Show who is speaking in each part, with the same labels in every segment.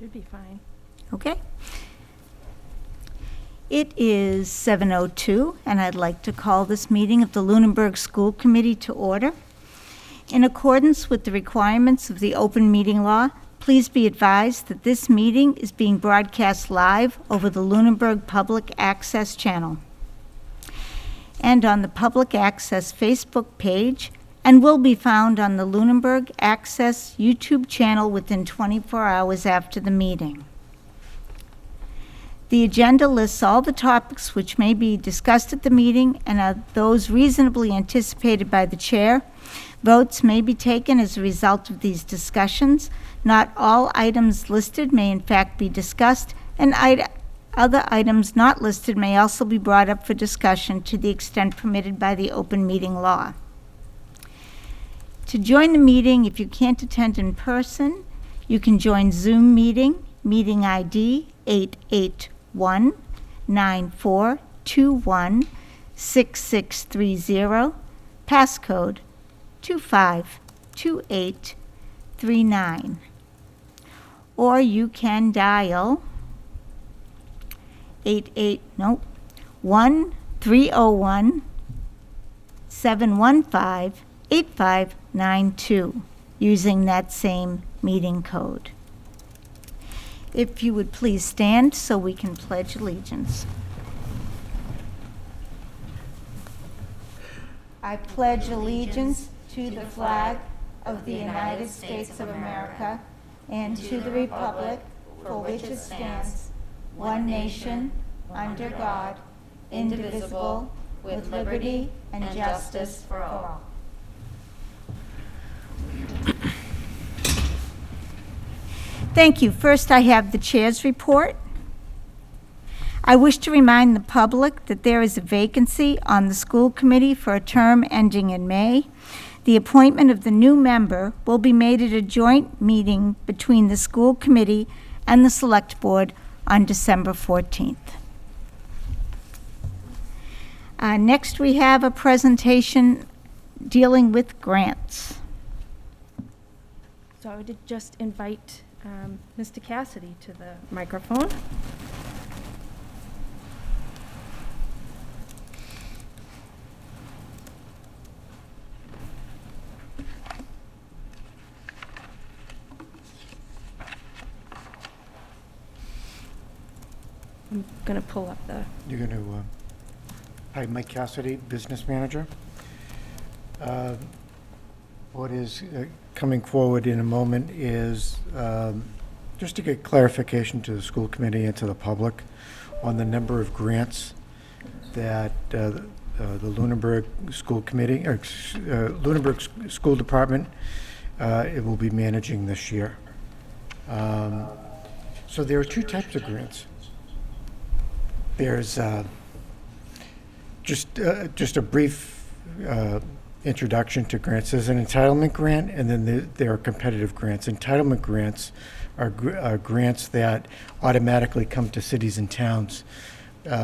Speaker 1: Should be fine.
Speaker 2: Okay. It is 7:02, and I'd like to call this meeting of the Lunenburg School Committee to order. In accordance with the requirements of the open meeting law, please be advised that this meeting is being broadcast live over the Lunenburg Public Access channel and on the Public Access Facebook page, and will be found on the Lunenburg Access YouTube channel within 24 hours after the meeting. The agenda lists all the topics which may be discussed at the meeting and are those reasonably anticipated by the chair. Votes may be taken as a result of these discussions. Not all items listed may in fact be discussed, and other items not listed may also be brought up for discussion to the extent permitted by the open meeting law. To join the meeting, if you can't attend in person, you can join Zoom meeting ID 881-9421-6630, passcode 252839. Or you can dial 1-301-715-8592 using that same meeting code. If you would please stand so we can pledge allegiance. I pledge allegiance to the flag of the United States of America and to the republic for which it stands, one nation, under God, indivisible, with liberty and justice for all. Thank you. First, I have the chair's report. I wish to remind the public that there is a vacancy on the school committee for a term ending in May. The appointment of the new member will be made at a joint meeting between the school committee and the select board on December 14th. Next, we have a presentation dealing with grants.
Speaker 1: So I would just invite Mr. Cassidy to the microphone. I'm going to pull up the...
Speaker 3: You're going to, hi, Mike Cassidy, Business Manager. What is coming forward in a moment is just to get clarification to the school committee and to the public on the number of grants that the Lunenburg School Committee, or Lunenburg School Department, it will be managing this year. So there are two types of grants. There's just a brief introduction to grants. There's an entitlement grant, and then there are competitive grants. Entitlement grants are grants that automatically come to cities and towns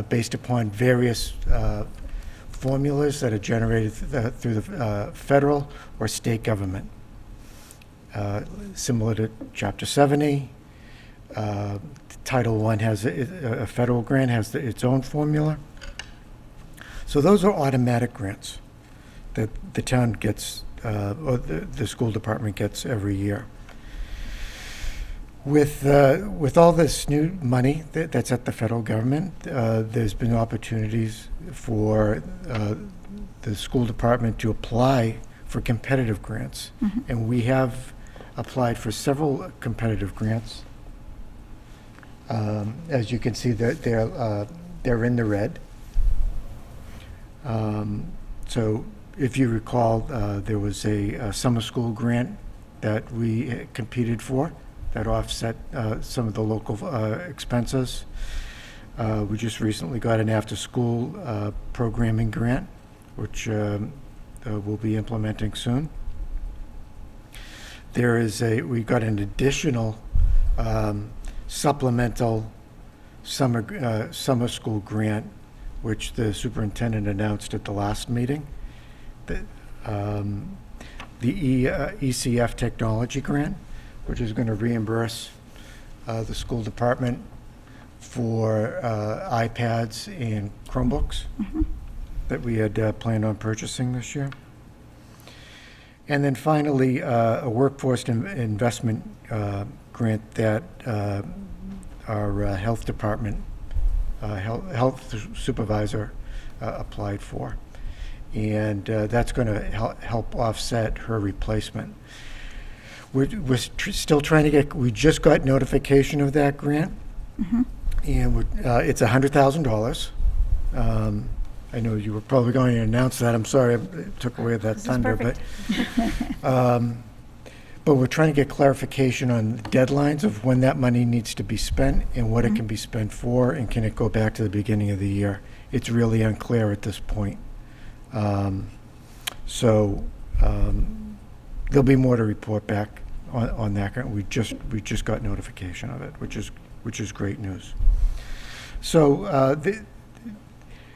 Speaker 3: based upon various formulas that are generated through the federal or state government. Similar to Chapter 70, Title I has a federal grant, has its own formula. So those are automatic grants that the town gets, or the school department gets every year. With all this new money that's at the federal government, there's been opportunities for the school department to apply for competitive grants. Mm-hmm. And we have applied for several competitive grants. As you can see, they're in the red. So if you recall, there was a summer school grant that we competed for that offset some of the local expenses. We just recently got an after-school programming grant, which we'll be implementing soon. We got an additional supplemental summer school grant, which the superintendent announced at the last meeting. The Ecf Technology Grant, which is going to reimburse the school department for iPads and Chromebooks that we had planned on purchasing this year. And then finally, a workforce investment grant that our health department, health supervisor applied for. And that's going to help offset her replacement. We're still trying to get, we just got notification of that grant. And it's $100,000. I know you were probably going to announce that. I'm sorry I took away that thunder. But we're trying to get clarification on the deadlines of when that money needs to be spent and what it can be spent for, and can it go back to the beginning of the year. It's really unclear at this point. So there'll be more to report back on that grant. We just got notification of it, which is great news. So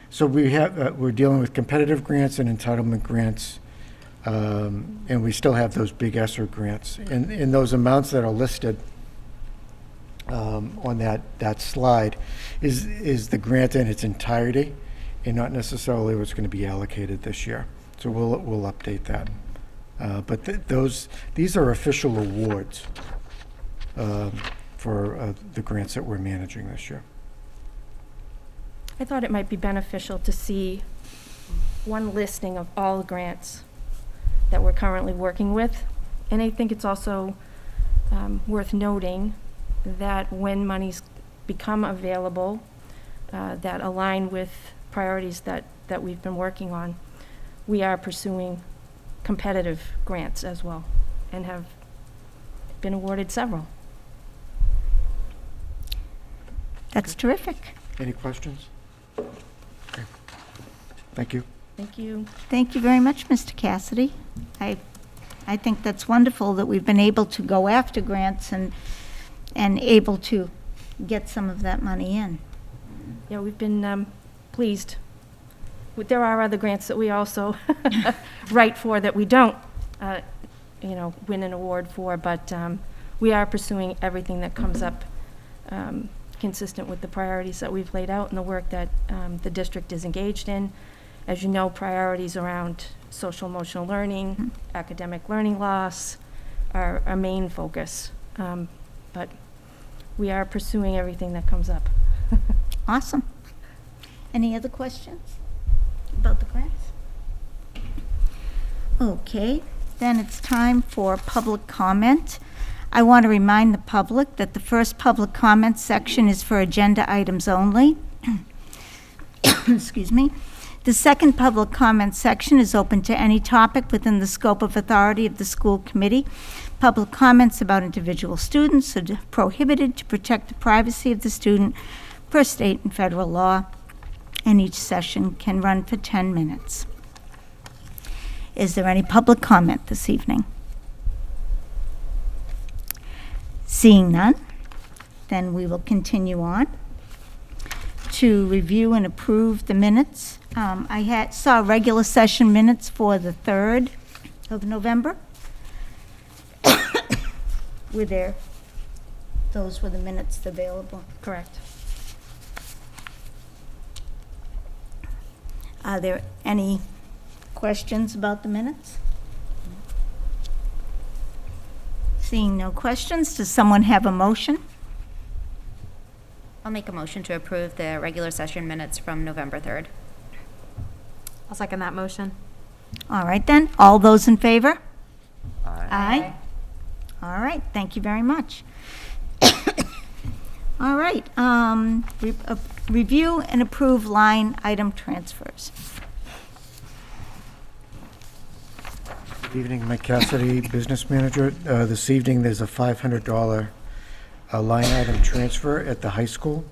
Speaker 3: so we're dealing with competitive grants and entitlement grants, and we still have those big ESSER grants. And those amounts that are listed on that slide is the grant in its entirety, and not necessarily what's going to be allocated this year. So we'll update that. But these are official awards for the grants that we're managing this year.
Speaker 1: I thought it might be beneficial to see one listing of all the grants that we're currently working with. And I think it's also worth noting that when monies become available that align with priorities that we've been working on, we are pursuing competitive grants as well, and have been awarded several.
Speaker 2: That's terrific.
Speaker 3: Any questions? Okay. Thank you.
Speaker 1: Thank you.
Speaker 2: Thank you very much, Mr. Cassidy. I think that's wonderful that we've been able to go after grants and able to get some of that money in.
Speaker 1: Yeah, we've been pleased. There are other grants that we also write for that we don't, win an award for, but we are pursuing everything that comes up consistent with the priorities that we've laid out and the work that the district is engaged in. As you know, priorities around social emotional learning, academic learning loss are our main focus. But we are pursuing everything that comes up.
Speaker 2: Awesome. Any other questions about the grants? Okay, then it's time for public comment. I want to remind the public that the first public comment section is for agenda items only. Excuse me. The second public comment section is open to any topic within the scope of authority of the school committee. Public comments about individual students are prohibited to protect the privacy of the student per state and federal law, and each session can run for 10 minutes. Is there any public comment this evening? Seeing none, then we will continue on to review and approve the minutes. I saw regular session minutes for the 3rd of November. Those were the minutes available.
Speaker 1: Correct.
Speaker 2: Are there any questions about the minutes? Seeing no questions, does someone have a motion?
Speaker 4: I'll make a motion to approve the regular session minutes from November 3rd.
Speaker 5: I'll second that motion.
Speaker 2: All right then, all those in favor?
Speaker 6: Aye.
Speaker 2: Aye. All right, thank you very much. All right, review and approve line item transfers.
Speaker 3: Good evening, Mike Cassidy, Business Manager. This evening, there's a $500 line item transfer at the high school.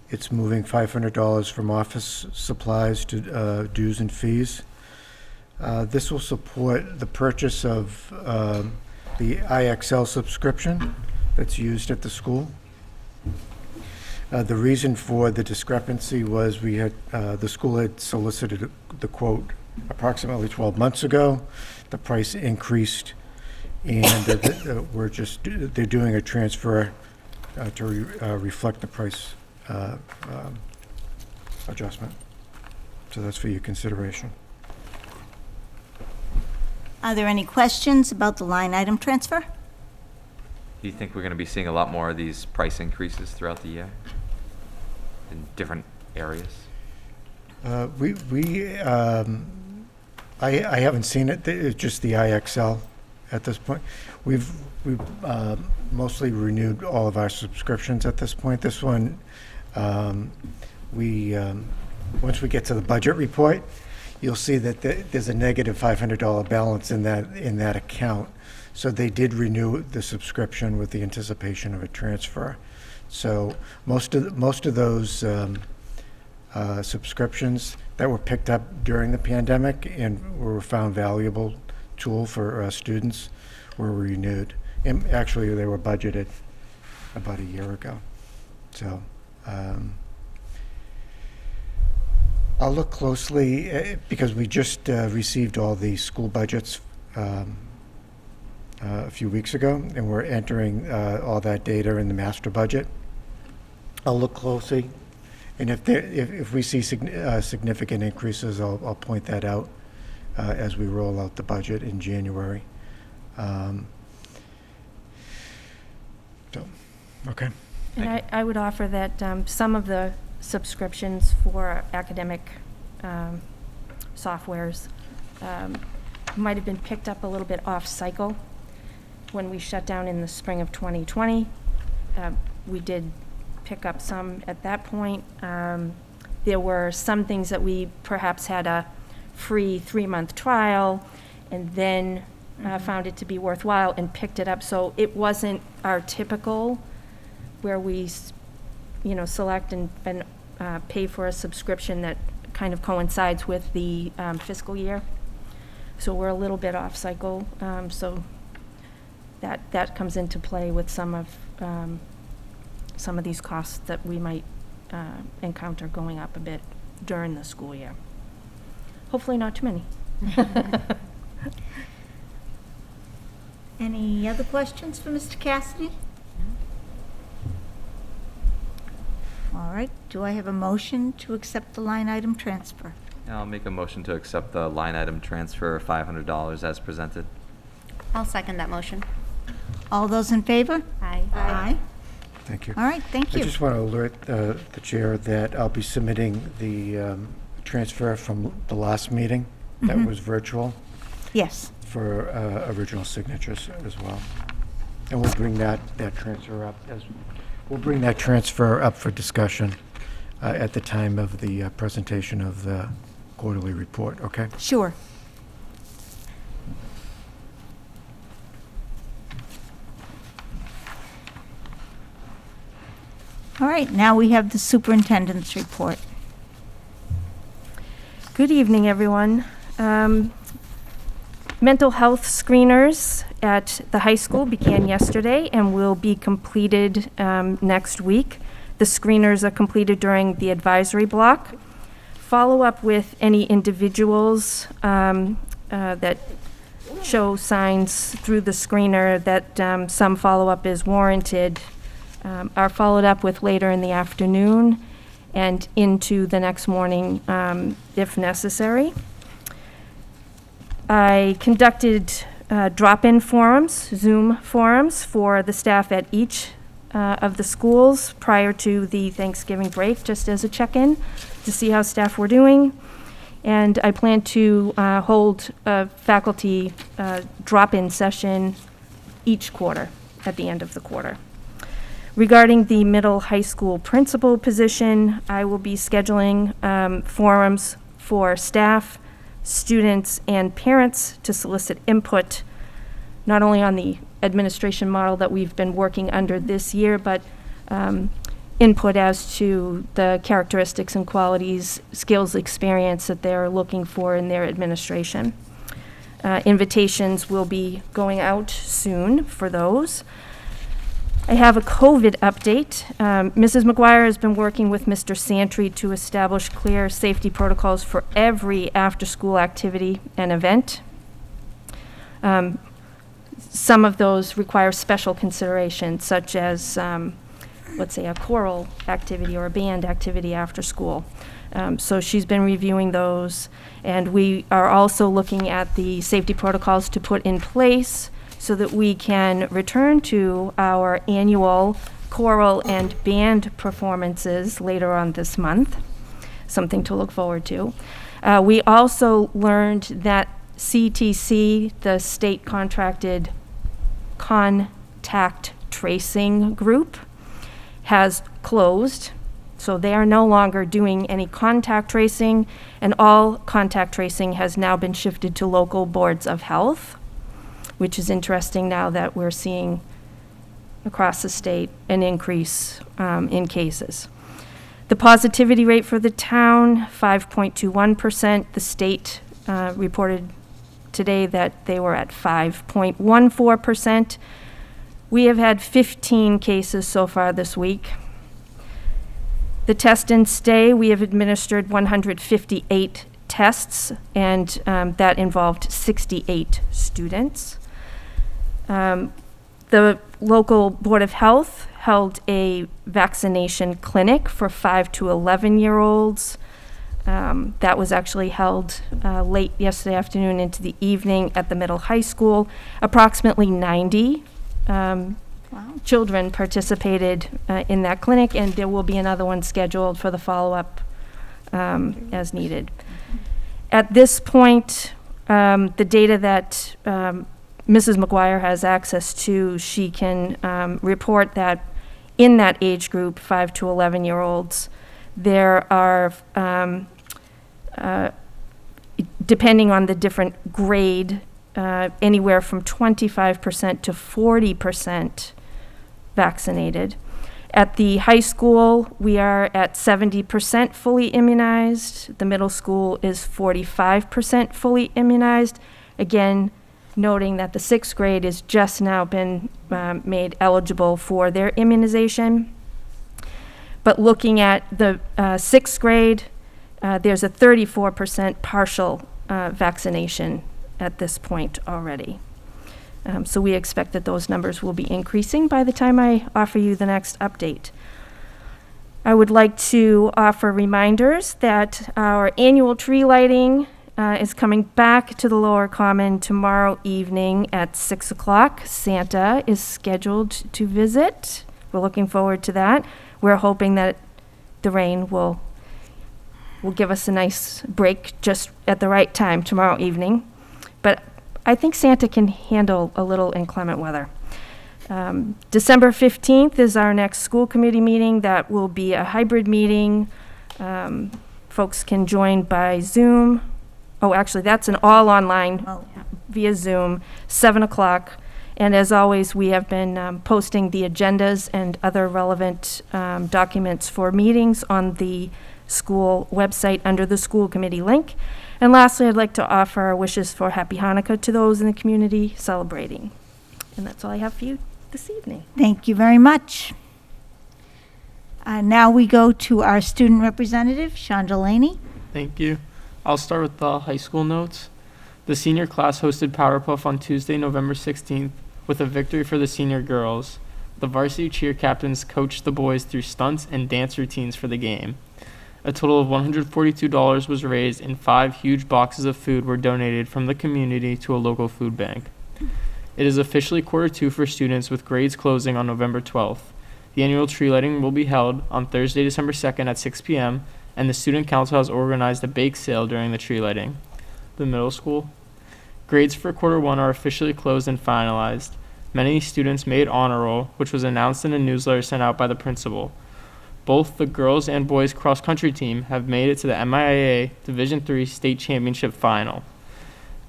Speaker 3: It's moving $500 from office supplies to dues and fees. This will support the purchase of the IXL subscription that's used at the school. The reason for the discrepancy was we had, the school had solicited the quote approximately 12 months ago. The price increased, and they're doing a transfer reflect the price adjustment. So that's for your consideration.
Speaker 2: Are there any questions about the line item transfer?
Speaker 6: Do you think we're going to be seeing a lot more of these price increases throughout the year in different areas?
Speaker 3: I haven't seen it. It's just the IXL at this point. We've mostly renewed all of our subscriptions at this point. This one, once we get to the budget report, you'll see that there's a negative $500 balance in that account. So they did renew the subscription with the anticipation of a transfer. So most of those subscriptions that were picked up during the pandemic and were found valuable tool for students were renewed. And actually, they were budgeted about a year ago. So I'll look closely because we just received all the school budgets a few weeks ago, and we're entering all that data in the master budget. I'll look closely, and if we see significant increases, I'll point that out as we roll out the budget in January. So, okay.
Speaker 1: And I would offer that some of the subscriptions for academic softwares might have been picked up a little bit off-cycle. When we shut down in the spring of 2020, we did pick up some at that point. There were some things that we perhaps had a free 3-month trial and then found it to be worthwhile and picked it up. So it wasn't our typical where we, select and pay for a subscription that kind of coincides with the fiscal year. So we're a little bit off cycle. So that comes into play with some of these costs that we might encounter going up a bit during the school year. Hopefully not too many.
Speaker 2: Any other questions for Mr. Cassidy? All right, do I have a motion to accept the line item transfer?
Speaker 6: I'll make a motion to accept the line item transfer of $500 as presented.
Speaker 4: I'll second that motion.
Speaker 2: All those in favor?
Speaker 4: Aye.
Speaker 2: Aye.
Speaker 3: Thank you.
Speaker 2: All right, thank
Speaker 3: I
Speaker 2: you.
Speaker 3: just want to alert the chair that I'll be submitting the transfer from the last meeting that was virtual
Speaker 2: Yes,
Speaker 3: for original signatures as well. And we'll bring that transfer up for discussion at the time of the presentation of the quarterly report, okay?
Speaker 2: sure. All right, now we have the superintendent's report.
Speaker 1: Good evening, everyone. Mental health screeners at the high school began yesterday and will be completed next week. The screeners are completed during the advisory block. Follow up with any individuals that show signs through the screener that some follow-up is warranted are followed up with later in the afternoon and into the next morning if necessary. I conducted drop-in forums, Zoom forums, for the staff at each of the schools prior to the Thanksgiving break, just as a check-in to see how staff were doing. And I plan to hold a faculty drop-in session each quarter, at the end of the quarter. Regarding the middle high school principal position, I will be scheduling forums for staff, students, and parents to solicit input, not only on the administration model that we've been working under this year, but input as to the characteristics and qualities, skills, experience that they're looking for in their administration. Invitations will be going out soon for those. I have a COVID update. Mrs. McGuire has been working with Mr. Santry to establish clear safety protocols for every after-school activity and event. Some of those require special consideration, such as let's say, a choral activity or a band activity after school. So she's been reviewing those, and we are also looking at the safety protocols to put in place so that we can return to our annual choral and band performances later on this month. Something to look forward to. We also learned that CTC, the state contracted contact tracing group, has closed. So they are no longer doing any contact tracing, and all contact tracing has now been shifted to local boards of health, which is interesting now that we're seeing across the state an increase in cases. The positivity rate for the town, 5.21%. The state reported today that they were at 5.14%. We have had 15 cases so far this week. The test and stay, we have administered 158 tests, and that involved 68 students. The local Board of Health held a vaccination clinic for 5 to 11-year-olds. That was actually held late yesterday afternoon into the evening at the middle high school. Approximately 90 children participated in that clinic, and there will be another one scheduled for the follow-up as needed. At this point, the data that Mrs. McGuire has access to, she can report that in that age group, 5 to 11-year-olds, there are, depending on the different grade, anywhere from 25% to 40% vaccinated. At the high school, we are at 70% fully immunized. The middle school is 45% fully immunized. Again, noting that the 6th grade is just now been made eligible for their immunization. But looking at the 6th grade, there's a 34% partial vaccination at this point already. So we expect that those numbers will be increasing by the time I offer you the next update. I would like to offer reminders that our annual tree lighting is coming back to the Lower Common tomorrow evening at 6 o'clock. Santa is scheduled to visit. We're looking forward to that. We're hoping that the rain will give us a nice break just at the right time tomorrow evening. But I think Santa can handle a little inclement weather. December 15th is our next school committee meeting. That will be a hybrid meeting. Folks can join by Zoom. Oh, actually, that's an all online via Zoom, 7 o'clock. And as always, we have been posting the agendas and other relevant documents for meetings on the school website under the school committee link. And lastly, I'd like to offer our wishes for Happy Hanukkah to those in the community celebrating. And that's all I have for you this evening.
Speaker 2: Thank you very much. Now we go to our student representative, Sean Delaney.
Speaker 7: Thank you. I'll start with the high school notes. The senior class hosted Power Puff on Tuesday, November 16th, with a victory for the senior girls. The varsity cheer captains coached the boys through stunts and dance routines for the game. A total of $142 was raised, and 5 huge boxes of food were donated from the community to a local food bank. It is officially Q2 for students, with grades closing on November 12th. The annual tree lighting will be held on Thursday, December 2nd at 6 p.m., and the Student Council has organized a bake sale during the tree lighting. The middle school. Grades for Q1 are officially closed and finalized. Many students made honor roll, which was announced in a newsletter sent out by the principal. Both the girls and boys cross-country team have made it to the MIAA Division III State Championship Final.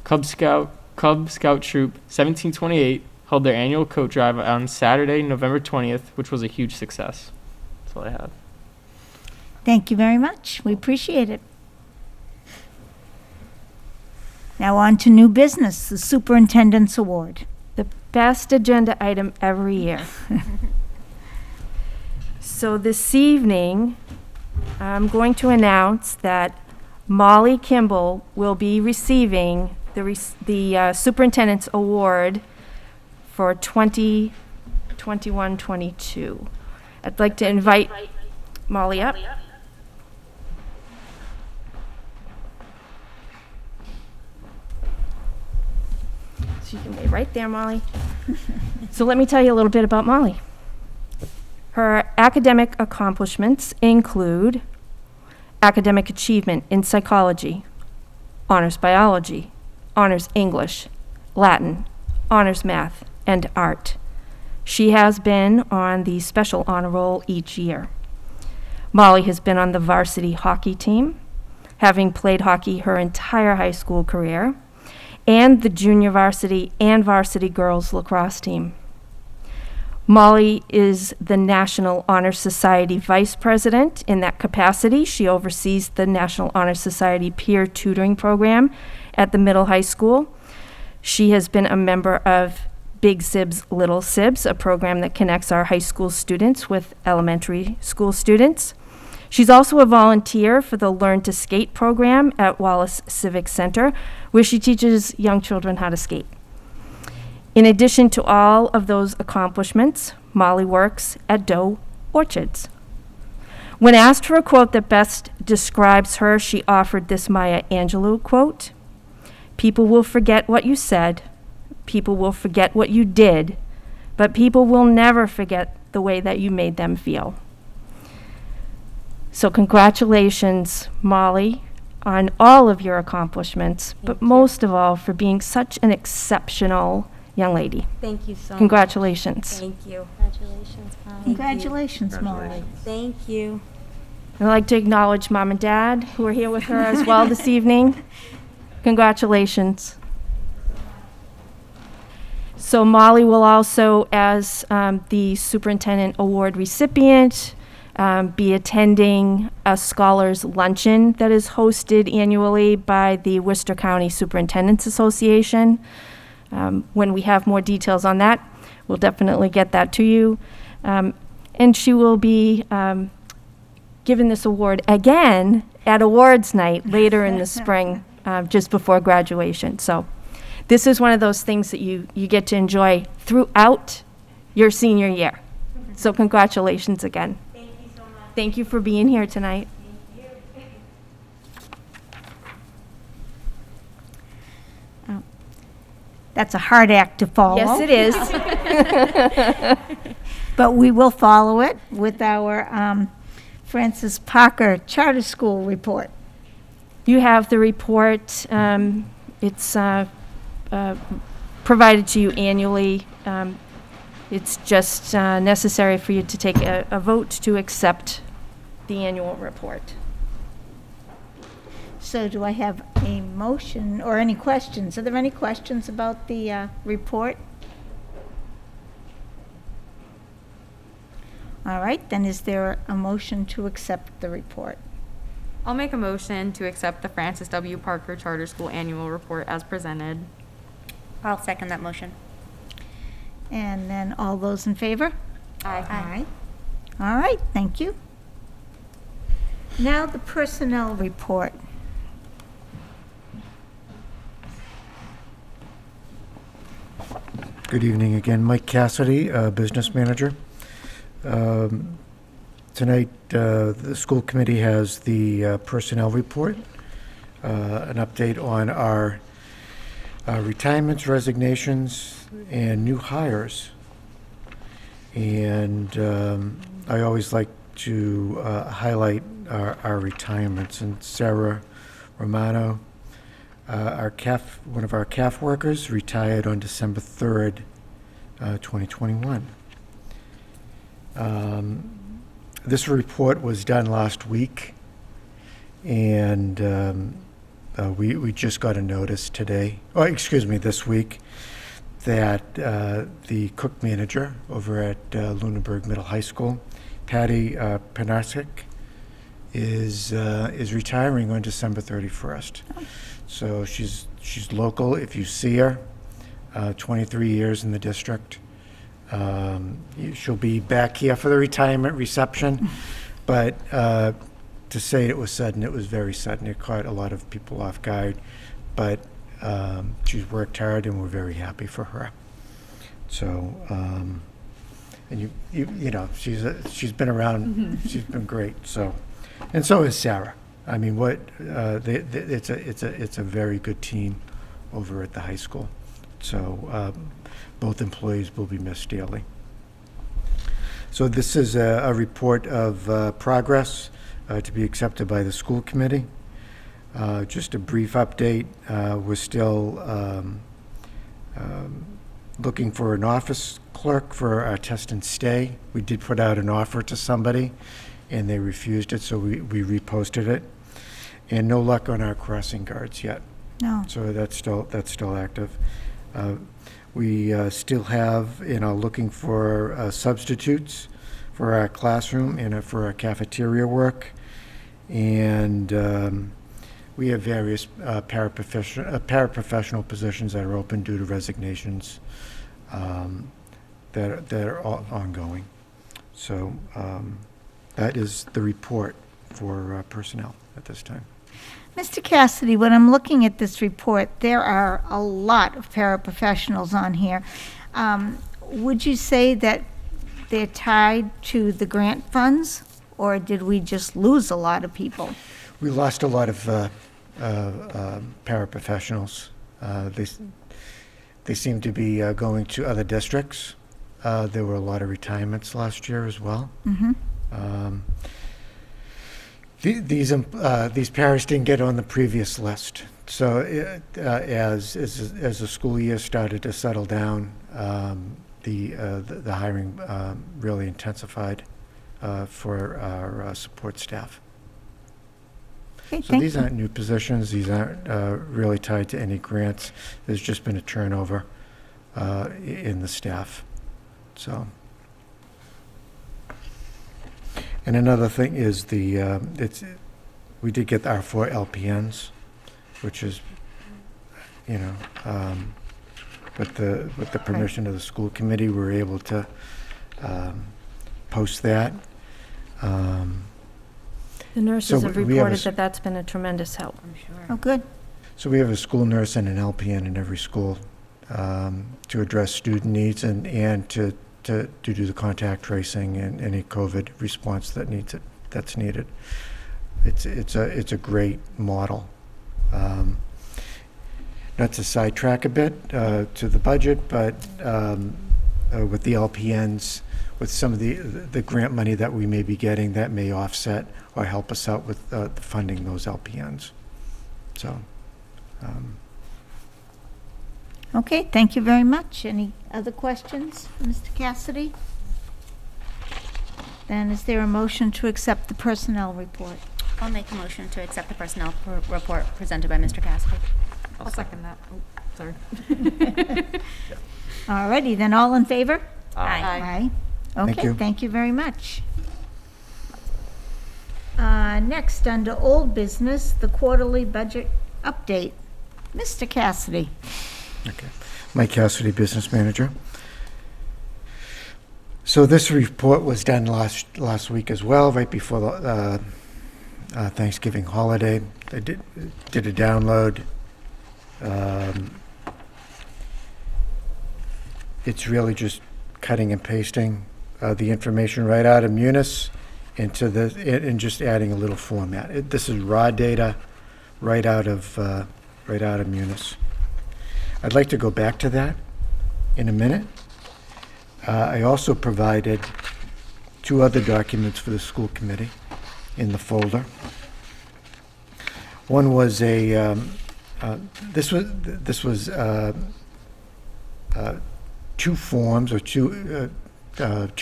Speaker 7: Cub Scout Troop 1728 held their annual coat drive on Saturday, November 20th, which was a huge success. That's all I have.
Speaker 2: Thank you very much. We appreciate it. Now on to new business, the Superintendent's Award.
Speaker 1: The best agenda item every year. So this evening, I'm going to announce that Molly Kimball will be receiving the Superintendent's Award for 2021-22. I'd like to invite Molly up. So you can wait right there, Molly. So let me tell you a little bit about Molly. Her academic accomplishments include academic achievement in psychology, honors biology, honors English, Latin, honors math, and art. She has been on the special honor roll each year. Molly has been on the varsity hockey team, having played hockey her entire high school career, and the junior varsity and varsity girls lacrosse team. Molly is the National Honor Society Vice President. In that capacity, she oversees the National Honor Society peer tutoring program at the middle high school. She has been a member of Big Sibs, Little Sibs, a program that connects our high school students with elementary school students. She's also a volunteer for the Learn to Skate program at Wallace Civic Center, where she teaches young children how to skate. In addition to all of those accomplishments, Molly works at Doe Orchards. When asked for a quote that best describes her, she offered this Maya Angelou quote: "People will forget what you said, people will forget what you did, but people will never forget the way that you made them feel." So congratulations, Molly, on all of your accomplishments, but most of all for being such an exceptional young lady.
Speaker 5: Thank you so much.
Speaker 1: Congratulations.
Speaker 5: Thank you.
Speaker 4: Congratulations, Molly.
Speaker 2: Congratulations, Molly.
Speaker 6: Congratulations.
Speaker 5: Thank you.
Speaker 1: I'd like to acknowledge Mom and Dad, who are here with her as well this evening. Congratulations. So Molly will also, as the Superintendent Award recipient, be attending a Scholars Luncheon that is hosted annually by the Worcester County Superintendents Association. When we have more details on that, we'll definitely get that to you. And she will be given this award again at awards night later in the spring, just before graduation. So this is one of those things that you get to enjoy throughout your senior year. So congratulations again.
Speaker 5: Thank you so much.
Speaker 1: Thank you for being here tonight.
Speaker 2: That's a hard act to follow.
Speaker 1: Yes, it is.
Speaker 2: But we will follow it with our Francis Parker Charter School report.
Speaker 1: You have the report. It's provided to you annually. It's just necessary for you to take a vote to accept the annual report.
Speaker 2: So do I have a motion or any questions? Are there any questions about the report? All right, then is there a motion to accept the report?
Speaker 5: I'll make a motion to accept the Francis W. Parker Charter School Annual Report as presented.
Speaker 4: I'll second that motion.
Speaker 2: And then all those in favor?
Speaker 5: Aye.
Speaker 2: All right, thank you. Now the personnel report.
Speaker 3: Good evening again. Mike Cassidy, Business Manager. Tonight, the school committee has the personnel report, an update on our retirements, resignations, and new hires. And I always like to highlight our retirements. And Sarah Romano, one of our CAF workers, retired on December 3rd, 2021. This report was done last week, and we just got a notice today, this week, that the cook manager over at Lunenburg Middle High School, Patty Panasic, is retiring on December 31st. So she's local. If you see her, 23 years in the district. She'll be back here for the retirement reception, but to say it was sudden, it was very sudden. It caught a lot of people off guard, but she's worked hard and we're very happy for her. So And you know, she's been around, she's been great, so. And so is Sarah. I mean, it's a very good team over at the high school. So both employees will be missed dearly. So this is a report of progress to be accepted by the school committee. Just a brief update. We're still looking for an office clerk for our test and stay. We did put out an offer to somebody, and they refused it, so we reposted it. And no luck on our crossing guards yet.
Speaker 2: No.
Speaker 3: So that's still active. We still have, looking for substitutes for our classroom and for our cafeteria work. And we have various paraprofessional positions that are open due to resignations that are ongoing. So that is the report for personnel at this time.
Speaker 2: Mr. Cassidy, when I'm looking at this report, there are a lot of paraprofessionals on here. Would you say that they're tied to the grant funds, or did we just lose a lot of people?
Speaker 3: We lost a lot of paraprofessionals. They seem to be going to other districts. There were a lot of retirements last year as well.
Speaker 2: Mm-hmm.
Speaker 3: These paras didn't get on the previous list. So as the school year started to settle down, the hiring really intensified for our support staff.
Speaker 2: Okay,
Speaker 3: So
Speaker 2: thank
Speaker 3: these
Speaker 2: you.
Speaker 3: aren't new positions. These aren't really tied to any grants. There's just been a turnover in the staff. So. And another thing is we did get our 4 LPNs, which is, with the permission of the school committee, we were able to post that.
Speaker 1: The nurses
Speaker 3: So
Speaker 1: have
Speaker 3: we have a
Speaker 1: reported that that's been a tremendous help.
Speaker 4: I'm sure.
Speaker 2: Oh, good.
Speaker 3: So we have a school nurse and an LPN in every school to address student needs and to do the contact tracing and any COVID response that's needed. It's a great model. Not to sidetrack a bit to the budget, but with the LPNs, with some of the grant money that we may be getting, that may offset or help us out with funding those LPNs. So.
Speaker 2: Okay, thank you very much. Any other questions for Mr. Cassidy? Then is there a motion to accept the personnel report?
Speaker 4: I'll make a motion to accept the personnel report presented by Mr. Cassidy.
Speaker 5: I'll second that. Oh, sorry.
Speaker 2: All righty, then all in favor?
Speaker 4: Aye.
Speaker 3: Thank
Speaker 2: Okay,
Speaker 3: you.
Speaker 2: thank you very much. Next, under old business, the quarterly budget update. Mr. Cassidy.
Speaker 3: Okay. Mike Cassidy, business manager. So this report was done last week as well, right before the Thanksgiving holiday. I did a download. It's really just cutting and pasting the information right out of Munis into and just adding a little format. This is raw data right out of Munis. I'd like to go back to that in a minute. I also provided 2 other documents for the school committee in the folder. One was this was 2 forms or 2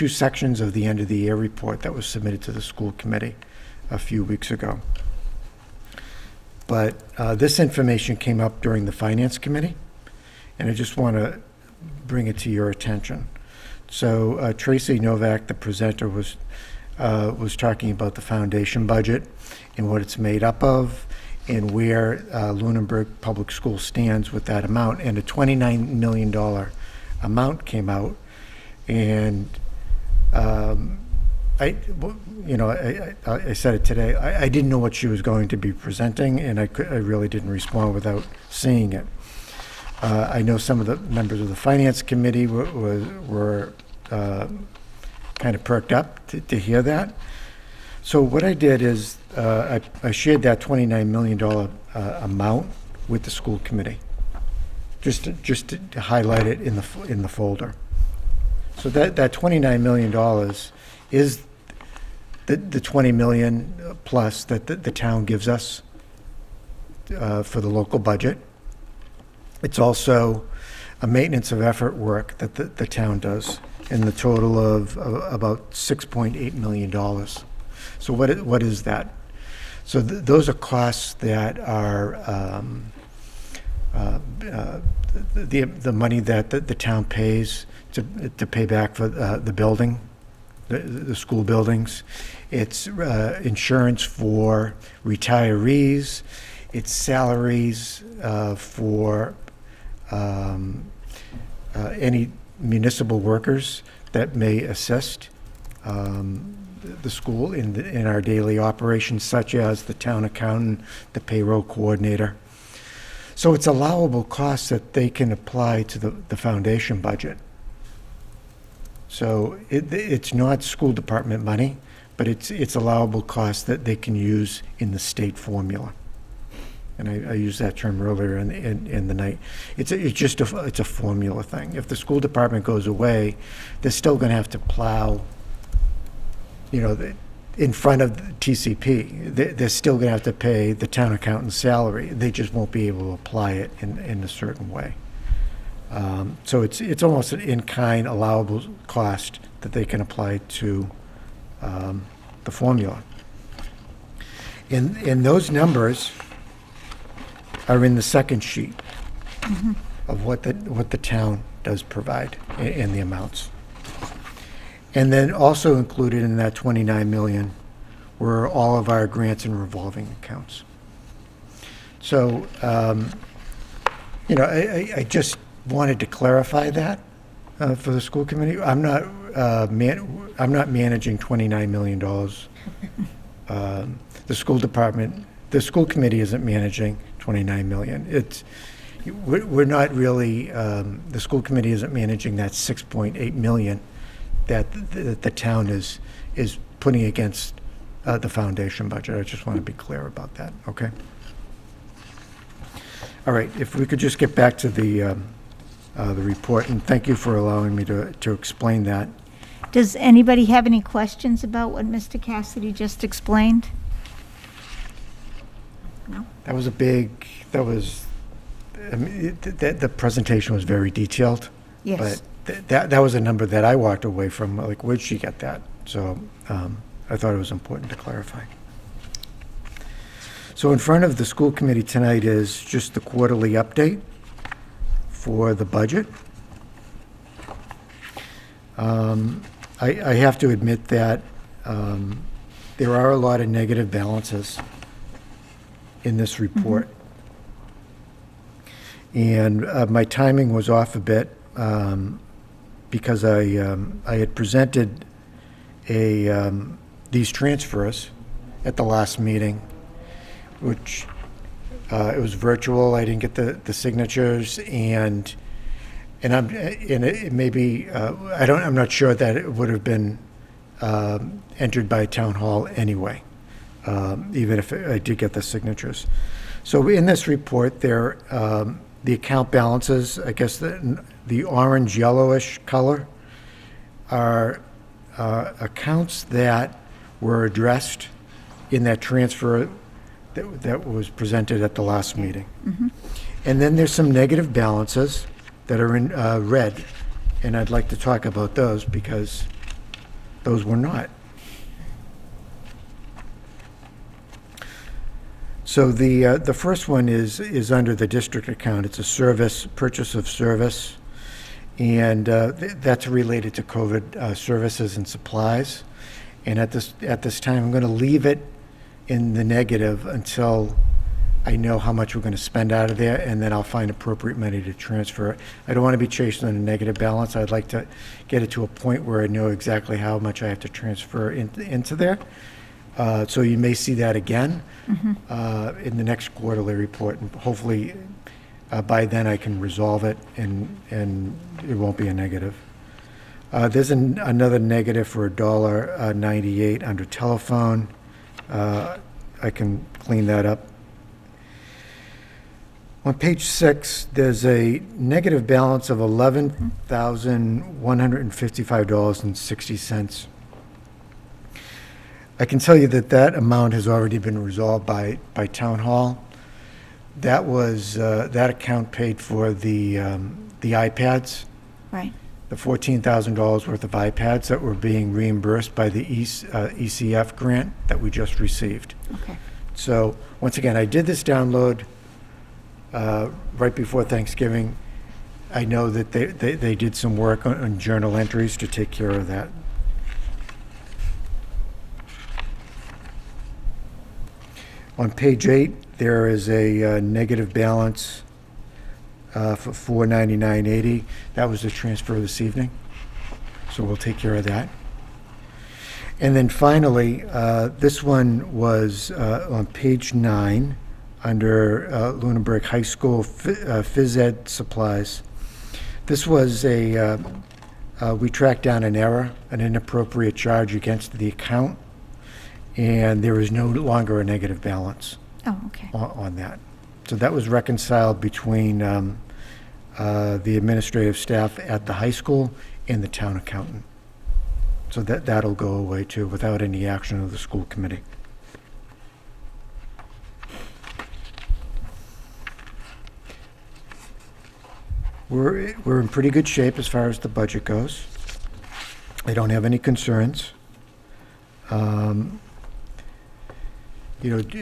Speaker 3: sections of the end of the year report that was submitted to the school committee a few weeks ago. But this information came up during the finance committee, and I just want to bring it to your attention. So Tracy Novak, the presenter, was talking about the foundation budget and what it's made up of and where Lunenburg Public School stands with that amount. And a $29 million amount came out. And I said it today, I didn't know what she was going to be presenting, and I really didn't respond without seeing it. I know some of the members of the finance committee were kind of perked up to hear that. So what I did is I shared that $29 million amount with the school committee, just to highlight it in the folder. So that $29 million is the 20 million plus that the town gives us for the local budget. It's also a maintenance of effort work that the town does in the total of about $6.8 million. So what is that? So those are costs that are the money that the town pays to pay back for the building, the school buildings. It's insurance for retirees. It's salaries for any municipal workers that may assist the school in our daily operations, such as the town accountant, the payroll coordinator. So it's allowable costs that they can apply to the foundation budget. So it's not school department money, but it's allowable costs that they can use in the state formula. And I used that term earlier in the night. It's a formula thing. If the school department goes away, they're still going to have to plow, in front of the TCP. They're still going to have to pay the town accountant's salary. They just won't be able to apply it in a certain way. So it's almost an in-kind allowable cost that they can apply to the formula. And those numbers are in the second sheet of what the town does provide and the amounts. And then also included in that 29 million were all of our grants and revolving accounts. So, I just wanted to clarify that for the school committee. I'm not managing $29 million. The school committee isn't managing 29 million. We're not really, the school committee isn't managing that 6.8 million that the town is putting against the foundation budget. I just want to be clear about that, okay? All right, if we could just get back to the report, and thank you for allowing me to explain that.
Speaker 2: Does anybody have any questions about what Mr. Cassidy just explained? No?
Speaker 3: That was the presentation was very detailed.
Speaker 2: Yes.
Speaker 3: But that was a number that I walked away from, like, where'd she get that? So I thought it was important to clarify. So in front of the school committee tonight is just the quarterly update for the budget. I have to admit that there are a lot of negative balances in this report. And my timing was off a bit because I had presented these transfers at the last meeting, which it was virtual. I didn't get the signatures, and it may be I'm not sure that it would have been entered by town hall anyway, even if I did get the signatures. So in this report, there the account balances, I guess the orange yellowish color, are accounts that were addressed in that transfer that was presented at the last meeting. And then there's some negative balances that are in red, and I'd like to talk about those because those were not. So the first one is under the district account. It's a purchase of service, and that's related to COVID services and supplies. And at this time, I'm going to leave it in the negative until I know how much we're going to spend out of there, and then I'll find appropriate money to transfer it. I don't want to be chasing a negative balance. I'd like to get it to a point where I know exactly how much I have to transfer into there. So you may see that again in the next quarterly report, and hopefully by then I can resolve it and it won't be a negative. There's another negative for $1.98 under telephone. I can clean that up. On page 6, there's a negative balance of $11,155.60. I can tell you that that amount has already been resolved by Town Hall. That was, that account paid for the iPads,
Speaker 2: Right.
Speaker 3: the $14,000 worth of iPads that were being reimbursed by the ECF grant that we just received.
Speaker 2: Okay.
Speaker 3: So, once again, I did this download right before Thanksgiving. I know that they did some work on journal entries to take care of that. On page 8, there is a negative balance for $499.80. That was the transfer this evening, so we'll take care of that. And then finally, this one was on page 9, under Lunenburg High School phys ed supplies. This was we tracked down an error, an inappropriate charge against the account, and there is no longer a negative balance
Speaker 2: Oh, okay.
Speaker 3: on that. So that was reconciled between the administrative staff at the high school and the town accountant. So that'll go away too, without any action of the school committee. We're in pretty good shape as far as the budget goes. I don't have any concerns.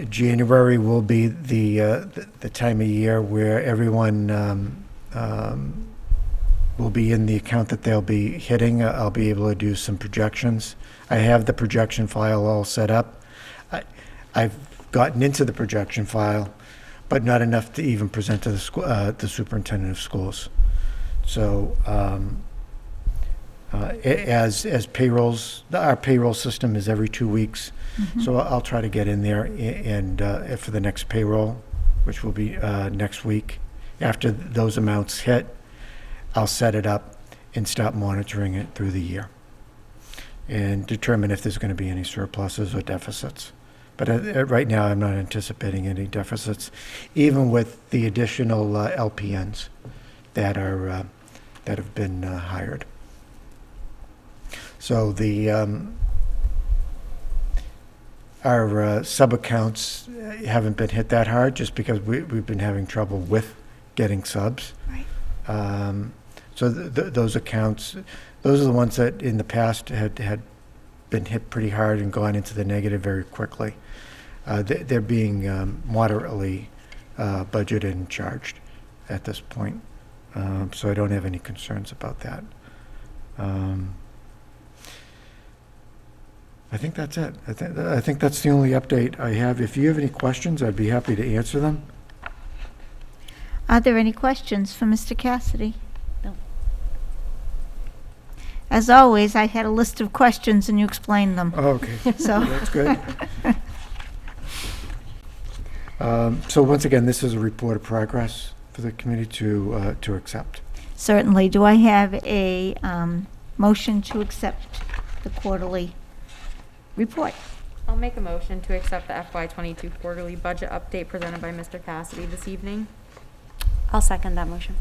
Speaker 3: January will be the time of year where everyone will be in the account that they'll be hitting. I'll be able to do some projections. I have the projection file all set up. I've gotten into the projection file, but not enough to even present to the superintendent of schools. So as payrolls, our payroll system is every 2 weeks. So I'll try to get in there and for the next payroll, which will be next week. After those amounts hit, I'll set it up and start monitoring it through the year and determine if there's going to be any surpluses or deficits. But right now, I'm not anticipating any deficits, even with the additional LPNs that have been hired. So our sub-accounts haven't been hit that hard just because we've been having trouble with getting subs.
Speaker 2: Right.
Speaker 3: So those accounts, those are the ones that in the past had been hit pretty hard and gone into the negative very quickly. They're being moderately budgeted and charged at this point. So I don't have any concerns about that. I think that's it. I think that's the only update I have. If you have any questions, I'd be happy to answer them.
Speaker 2: Are there any questions for Mr. Cassidy?
Speaker 4: No.
Speaker 2: As always, I had a list of questions and you explained them.
Speaker 3: Oh, okay.
Speaker 2: So,
Speaker 3: That's good. So once again, this is a report of progress for the committee to accept.
Speaker 2: certainly. Do I have a motion to accept the quarterly report?
Speaker 5: I'll make a motion to accept the FY22 quarterly budget update presented by Mr. Cassidy this evening.
Speaker 4: I'll second that motion.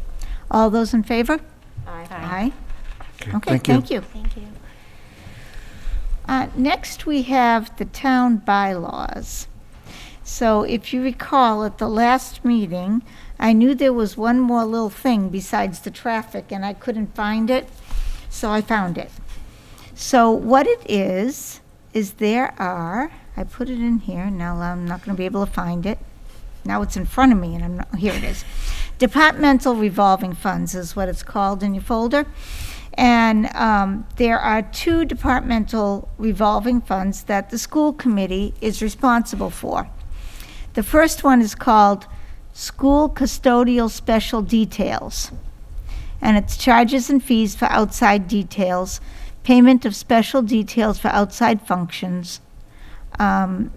Speaker 2: All those in favor?
Speaker 5: Aye.
Speaker 2: Okay, thank you.
Speaker 4: Thank you.
Speaker 2: Next, we have the town bylaws. So if you recall, at the last meeting, I knew there was one more little thing besides the traffic, and I couldn't find it, so I found it. So what it is there are, I put it in here, now I'm not going to be able to find it. Now it's in front of me, and I'm not, here it is. Departmental Revolving Funds is what it's called in your folder. And there are 2 departmental revolving funds that the school committee is responsible for. The first one is called School Custodial Special Details, and it's charges and fees for outside details, payment of special details for outside functions, and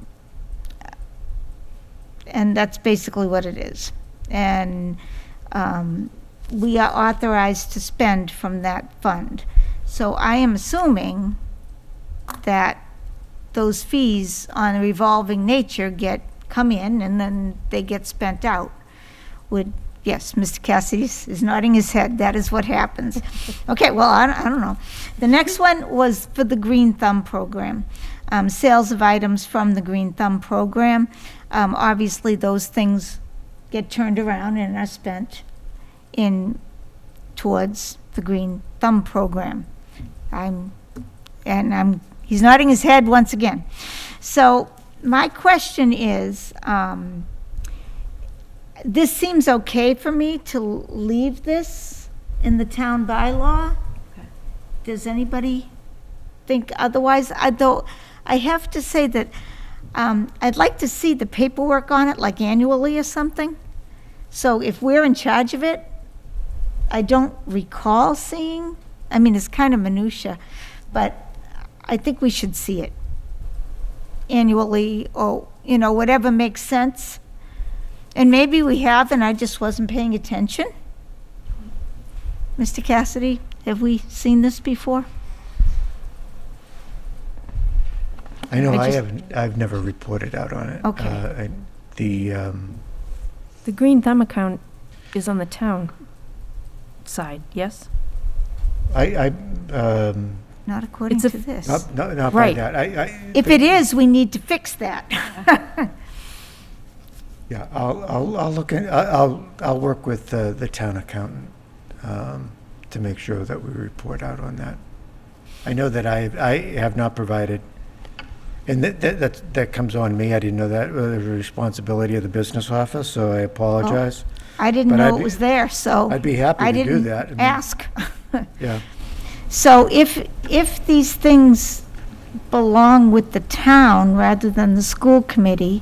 Speaker 2: that's basically what it is. And we are authorized to spend from that fund. So I am assuming that those fees on a revolving nature come in and then they get spent out. Yes, Mr. Cassidy is nodding his head. That is what happens. Okay, well, I don't know. The next one was for the Green Thumb program. Sales of items from the Green Thumb program. Obviously, those things get turned around and are spent towards the Green Thumb program. He's nodding his head once again. So my question is, this seems okay for me to leave this in the town bylaw. Does anybody think otherwise? Though I have to say that I'd like to see the paperwork on it, like annually or something. So if we're in charge of it, I don't recall seeing, it's kind of minutia, but I think we should see it annually or, whatever makes sense. And maybe we have, and I just wasn't paying attention. Mr. Cassidy, have we seen this before?
Speaker 3: I know
Speaker 1: I just-
Speaker 3: I've never reported out on it.
Speaker 2: Okay.
Speaker 1: The Green Thumb account is on the town side, yes?
Speaker 2: Not according
Speaker 1: It's a-
Speaker 2: to this.
Speaker 3: Not by
Speaker 1: Right.
Speaker 3: that.
Speaker 2: If it is, we need to fix that.
Speaker 3: Yeah, I'll look in, I'll work with the town accountant to make sure that we report out on that. I know that I have not provided, and that comes on me. I didn't know that was a responsibility of the business office, so I apologize.
Speaker 2: I didn't
Speaker 3: But
Speaker 2: know
Speaker 3: I'd
Speaker 2: it
Speaker 3: be-
Speaker 2: was there, so.
Speaker 3: I'd be happy
Speaker 2: I
Speaker 3: to do
Speaker 2: didn't
Speaker 3: that. I mean-
Speaker 2: ask.
Speaker 3: Yeah,
Speaker 2: So if these things belong with the town rather than the school committee,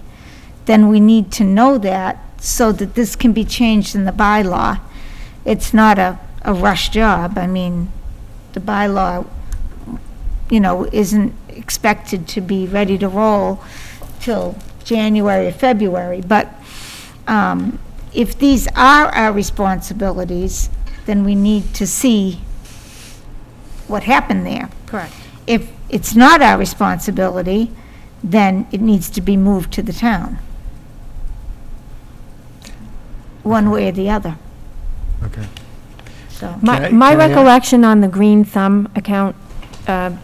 Speaker 2: then we need to know that so that this can be changed in the bylaw. It's not a rush job. The bylaw, isn't expected to be ready to roll till January or February. But if these are our responsibilities, then we need to see what happened there.
Speaker 1: Correct.
Speaker 2: If it's not our responsibility, then it needs to be moved to the town. One way or the other,
Speaker 3: okay.
Speaker 2: so.
Speaker 1: My
Speaker 3: Can I-
Speaker 1: recollection on the Green Thumb account, the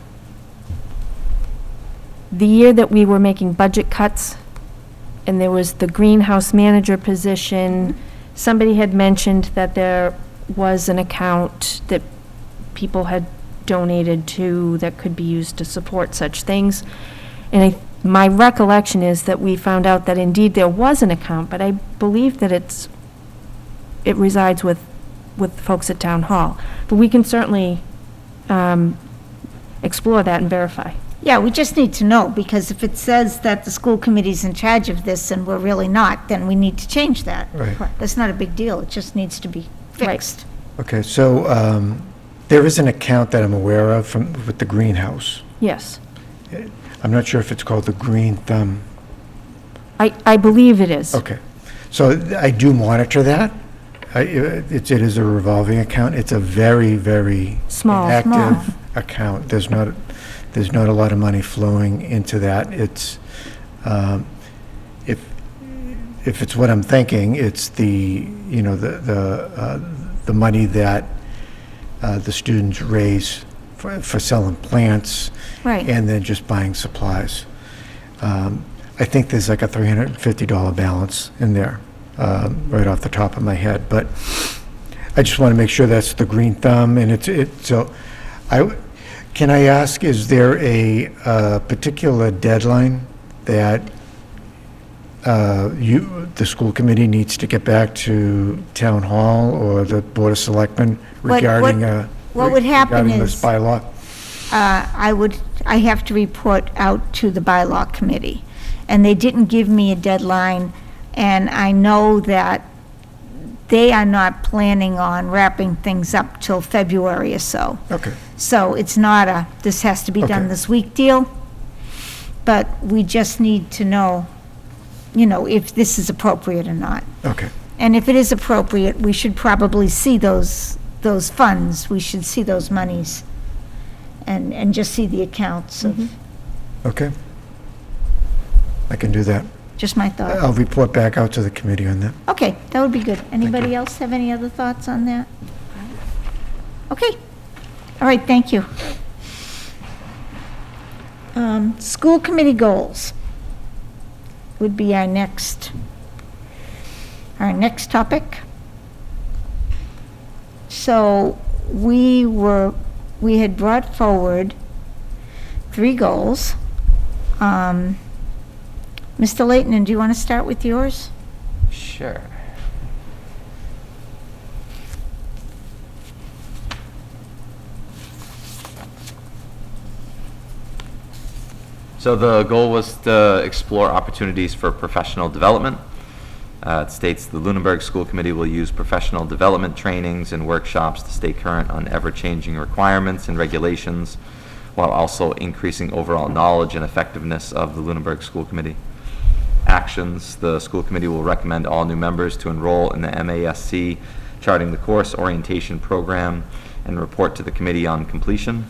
Speaker 1: year that we were making budget cuts, and there was the greenhouse manager position, somebody had mentioned that there was an account that people had donated to that could be used to support such things. And my recollection is that we found out that indeed there was an account, but I believe that it resides with folks at Town Hall. But we can certainly explore that and verify.
Speaker 2: Yeah, we just need to know, because if it says that the school committee's in charge of this and we're really not, then we need to change that.
Speaker 3: Right.
Speaker 2: That's not a big deal, it just needs to be fixed.
Speaker 3: Okay, so there is an account that I'm aware of with the greenhouse.
Speaker 1: Yes,
Speaker 3: I'm not sure if it's called the Green Thumb.
Speaker 1: I believe it is.
Speaker 3: Okay, so I do monitor that. It is a revolving account. It's a very, very
Speaker 1: Small.
Speaker 3: active account. There's not a lot of money flowing into that. It's if it's what I'm thinking, it's the money that the students raise for selling plants.
Speaker 2: Right.
Speaker 3: And then just buying supplies. I think there's like a $350 balance in there, right off the top of my head. But I just want to make sure that's the Green Thumb, and can I ask, is there a particular deadline that the school committee needs to get back to Town Hall or the Board of Selectmen regarding
Speaker 2: what would happen
Speaker 3: regarding this
Speaker 2: is-
Speaker 3: bylaw?
Speaker 2: I have to report out to the bylaw committee, and they didn't give me a deadline, and I know that they are not planning on wrapping things up till February or so.
Speaker 3: Okay,
Speaker 2: So it's not this has to be done
Speaker 3: Okay.
Speaker 2: this week deal, but we just need to know, if this is appropriate or not.
Speaker 3: okay,
Speaker 2: And if it is appropriate, we should probably see those funds, we should see those monies and just see the accounts of,
Speaker 3: Okay. I can do that.
Speaker 2: just my thought.
Speaker 3: I'll report back out to the committee on that.
Speaker 2: Okay, that would be good. Anybody else have any other thoughts on that? Okay. All right, thank you. School committee goals would be our next topic. So we had brought forward 3 goals. Mr. Leighton, do you want to start with yours?
Speaker 6: Sure. So the goal was to explore opportunities for professional development. It states the Lunenburg School Committee will use professional development trainings and workshops to stay current on ever-changing requirements and regulations, while also increasing overall knowledge and effectiveness of the Lunenburg School Committee. Actions: the school committee will recommend all new members to enroll in the MASC Charting the Course orientation program and report to the committee on completion.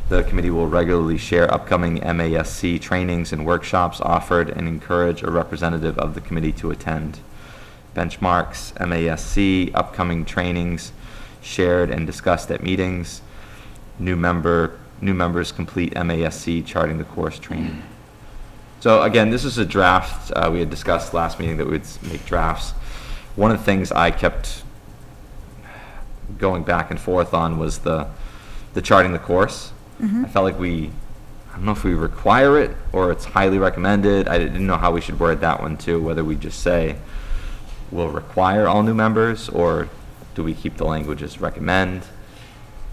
Speaker 6: The committee will regularly share upcoming MASC trainings and workshops offered and encourage a representative of the committee to attend. Benchmarks: MASC upcoming trainings shared and discussed at meetings. New members complete MASC Charting the Course training. So again, this is a draft. We had discussed last meeting that we would make drafts. One of the things I kept going back and forth on was the charting the course. I felt like I don't know if we require it or it's highly recommended. I didn't know how we should word that one too, whether we just say we'll require all new members, or do we keep the language as recommend?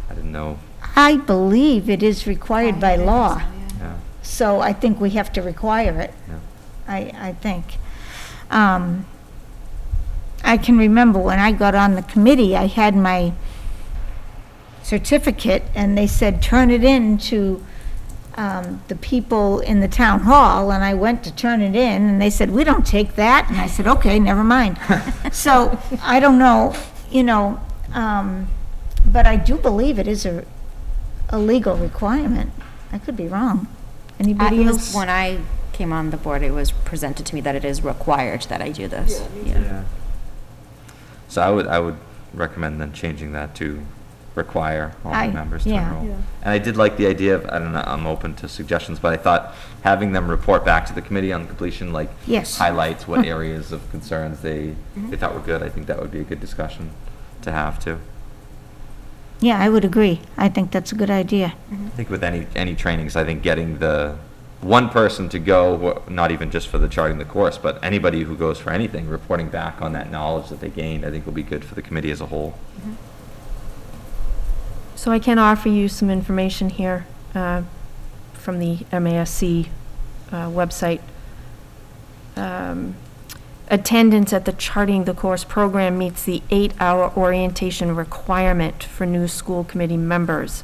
Speaker 6: I didn't know.
Speaker 2: I believe it is required by law,
Speaker 6: Yeah.
Speaker 2: so I think we have to require it.
Speaker 6: Yeah.
Speaker 2: I think. I can remember when I got on the committee, I had my certificate, and they said, turn it in to the people in the town hall, and I went to turn it in, and they said, we don't take that, and I said, okay, never mind. So, I don't know, but I do believe it is a legal requirement. I could be wrong. Anybody else?
Speaker 4: When I came on the board, it was presented to me that it is required that I do this.
Speaker 6: Yeah. So I would recommend then changing that to require all new members to
Speaker 2: yeah.
Speaker 6: enroll. And I did like the idea of, I don't know, I'm open to suggestions, but I thought having them report back to the committee on completion, like
Speaker 2: Yes.
Speaker 6: highlights what areas of concerns they thought were good. I think that would be a good discussion to have too.
Speaker 2: Yeah, I would agree. I think that's a good idea.
Speaker 6: I think with any trainings, I think getting the one person to go, not even just for the charting the course, but anybody who goes for anything, reporting back on that knowledge that they gained, I think will be good for the committee as a whole.
Speaker 1: So I can offer you some information here from the MASC website. Attendance at the Charting the Course program meets the 8-hour orientation requirement for new school committee members.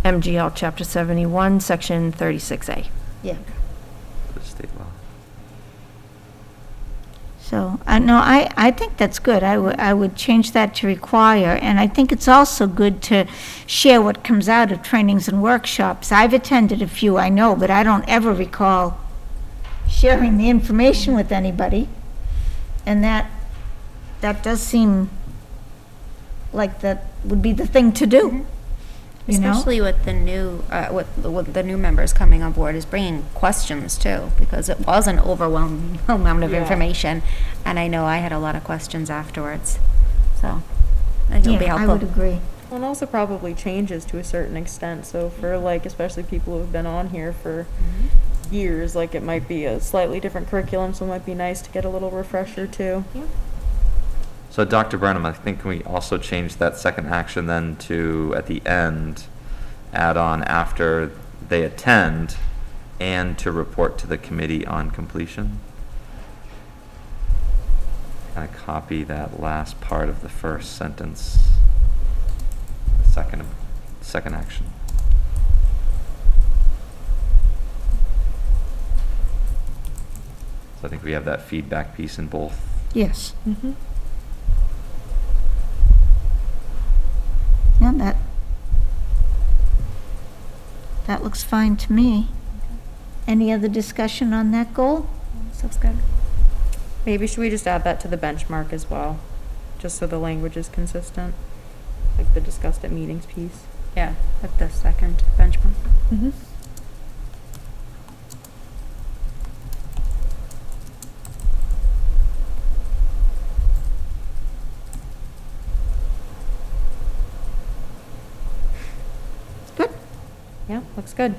Speaker 1: MGL Chapter 71, Section 36A.
Speaker 2: Yeah.
Speaker 6: For the state law.
Speaker 2: So, no, I think that's good. I would change that to require, and I think it's also good to share what comes out of trainings and workshops. I've attended a few, I know, but I don't ever recall sharing the information with anybody, and that does seem like that would be the thing to do. You know?
Speaker 4: Especially with the new, with the new members coming on board, is bringing questions too, because it was an overwhelming amount of information, and I know I had a lot of questions afterwards, so I think it'll be
Speaker 2: Yeah, I
Speaker 4: helpful.
Speaker 2: would agree.
Speaker 5: Well, and also probably changes to a certain extent, so for like, especially people who've been on here for years, like it might be a slightly different curriculum, so it might be nice to get a little refresher too.
Speaker 6: So Dr. Burnham, I think we also changed that second action then to, at the end, add on after they attend and to report to the committee on completion. Kind of copy that last part of the first sentence, the second action. So I think we have that feedback piece in both.
Speaker 2: Yes. Yeah, That looks fine to me. Any other discussion on that goal?
Speaker 4: Looks good.
Speaker 5: Maybe should we just add that to the benchmark as well, just so the language is consistent, like the discussed at meetings piece.
Speaker 4: Yeah, at the second benchmark.
Speaker 1: Mm-hmm.
Speaker 2: Good.
Speaker 5: Yeah, looks good.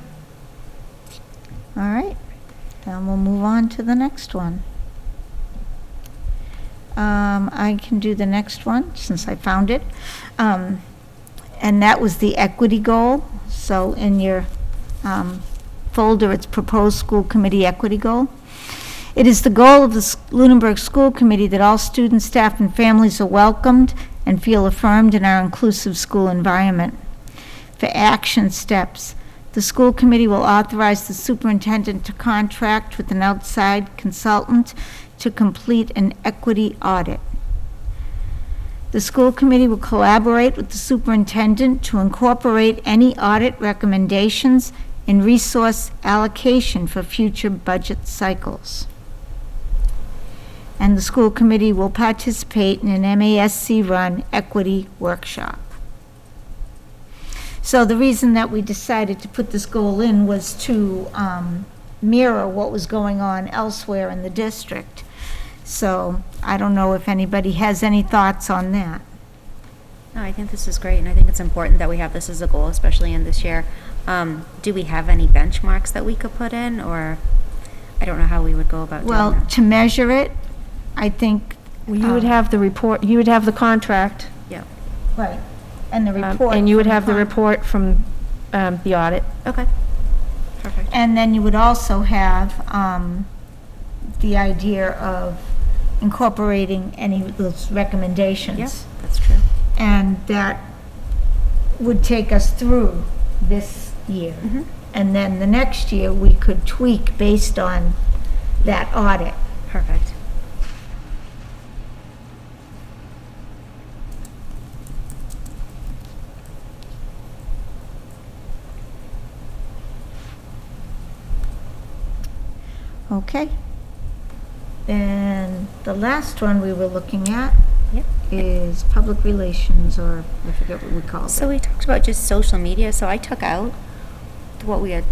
Speaker 2: All right, then we'll move on to the next one. I can do the next one, since I found it. And that was the equity goal. So in your folder, it's proposed school committee equity goal. It is the goal of the Lunenburg School Committee that all students, staff, and families are welcomed and feel affirmed in our inclusive school environment. For action steps, the school committee will authorize the superintendent to contract with an outside consultant to complete an equity audit. The school committee will collaborate with the superintendent to incorporate any audit recommendations in resource allocation for future budget cycles. And the school committee will participate in an MASC-run equity workshop. So the reason that we decided to put this goal in was to mirror what was going on elsewhere in the district. So I don't know if anybody has any thoughts on that.
Speaker 4: No, I think this is great, and I think it's important that we have this as a goal, especially in this year. Do we have any benchmarks that we could put in, or I don't know how we would go about doing
Speaker 2: Well,
Speaker 4: that?
Speaker 2: to measure it, I think.
Speaker 1: Well, you would have the report, you would have the contract.
Speaker 4: Yeah.
Speaker 2: Right, and the report.
Speaker 1: And you would
Speaker 2: from
Speaker 1: have the report from the audit.
Speaker 4: Okay. Perfect.
Speaker 2: And then you would also have the idea of incorporating any of those recommendations.
Speaker 4: Yeah, that's true.
Speaker 2: And that would take us through this year.
Speaker 4: Mhm.
Speaker 2: And then the next year, we could tweak based on that audit.
Speaker 4: Perfect.
Speaker 2: Okay. Then the last one we were looking at
Speaker 4: Yep.
Speaker 2: is public relations, or I forget what we called
Speaker 4: So
Speaker 2: it.
Speaker 4: we talked about just social media, so I took out what we had,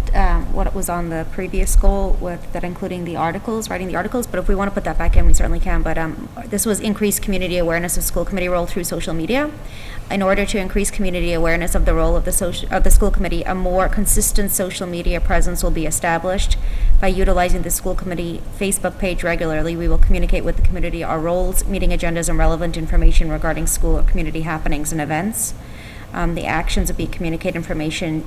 Speaker 4: what was on the previous goal with that, including the articles, writing the articles, but if we want to put that back in, we certainly can. But this was increase community awareness of school committee role through social media. In order to increase community awareness of the role of the school committee, a more consistent social media presence will be established. By utilizing the school committee Facebook page regularly, we will communicate with the community our roles, meeting agendas, and relevant information regarding school or community happenings and events. The actions will be communicate information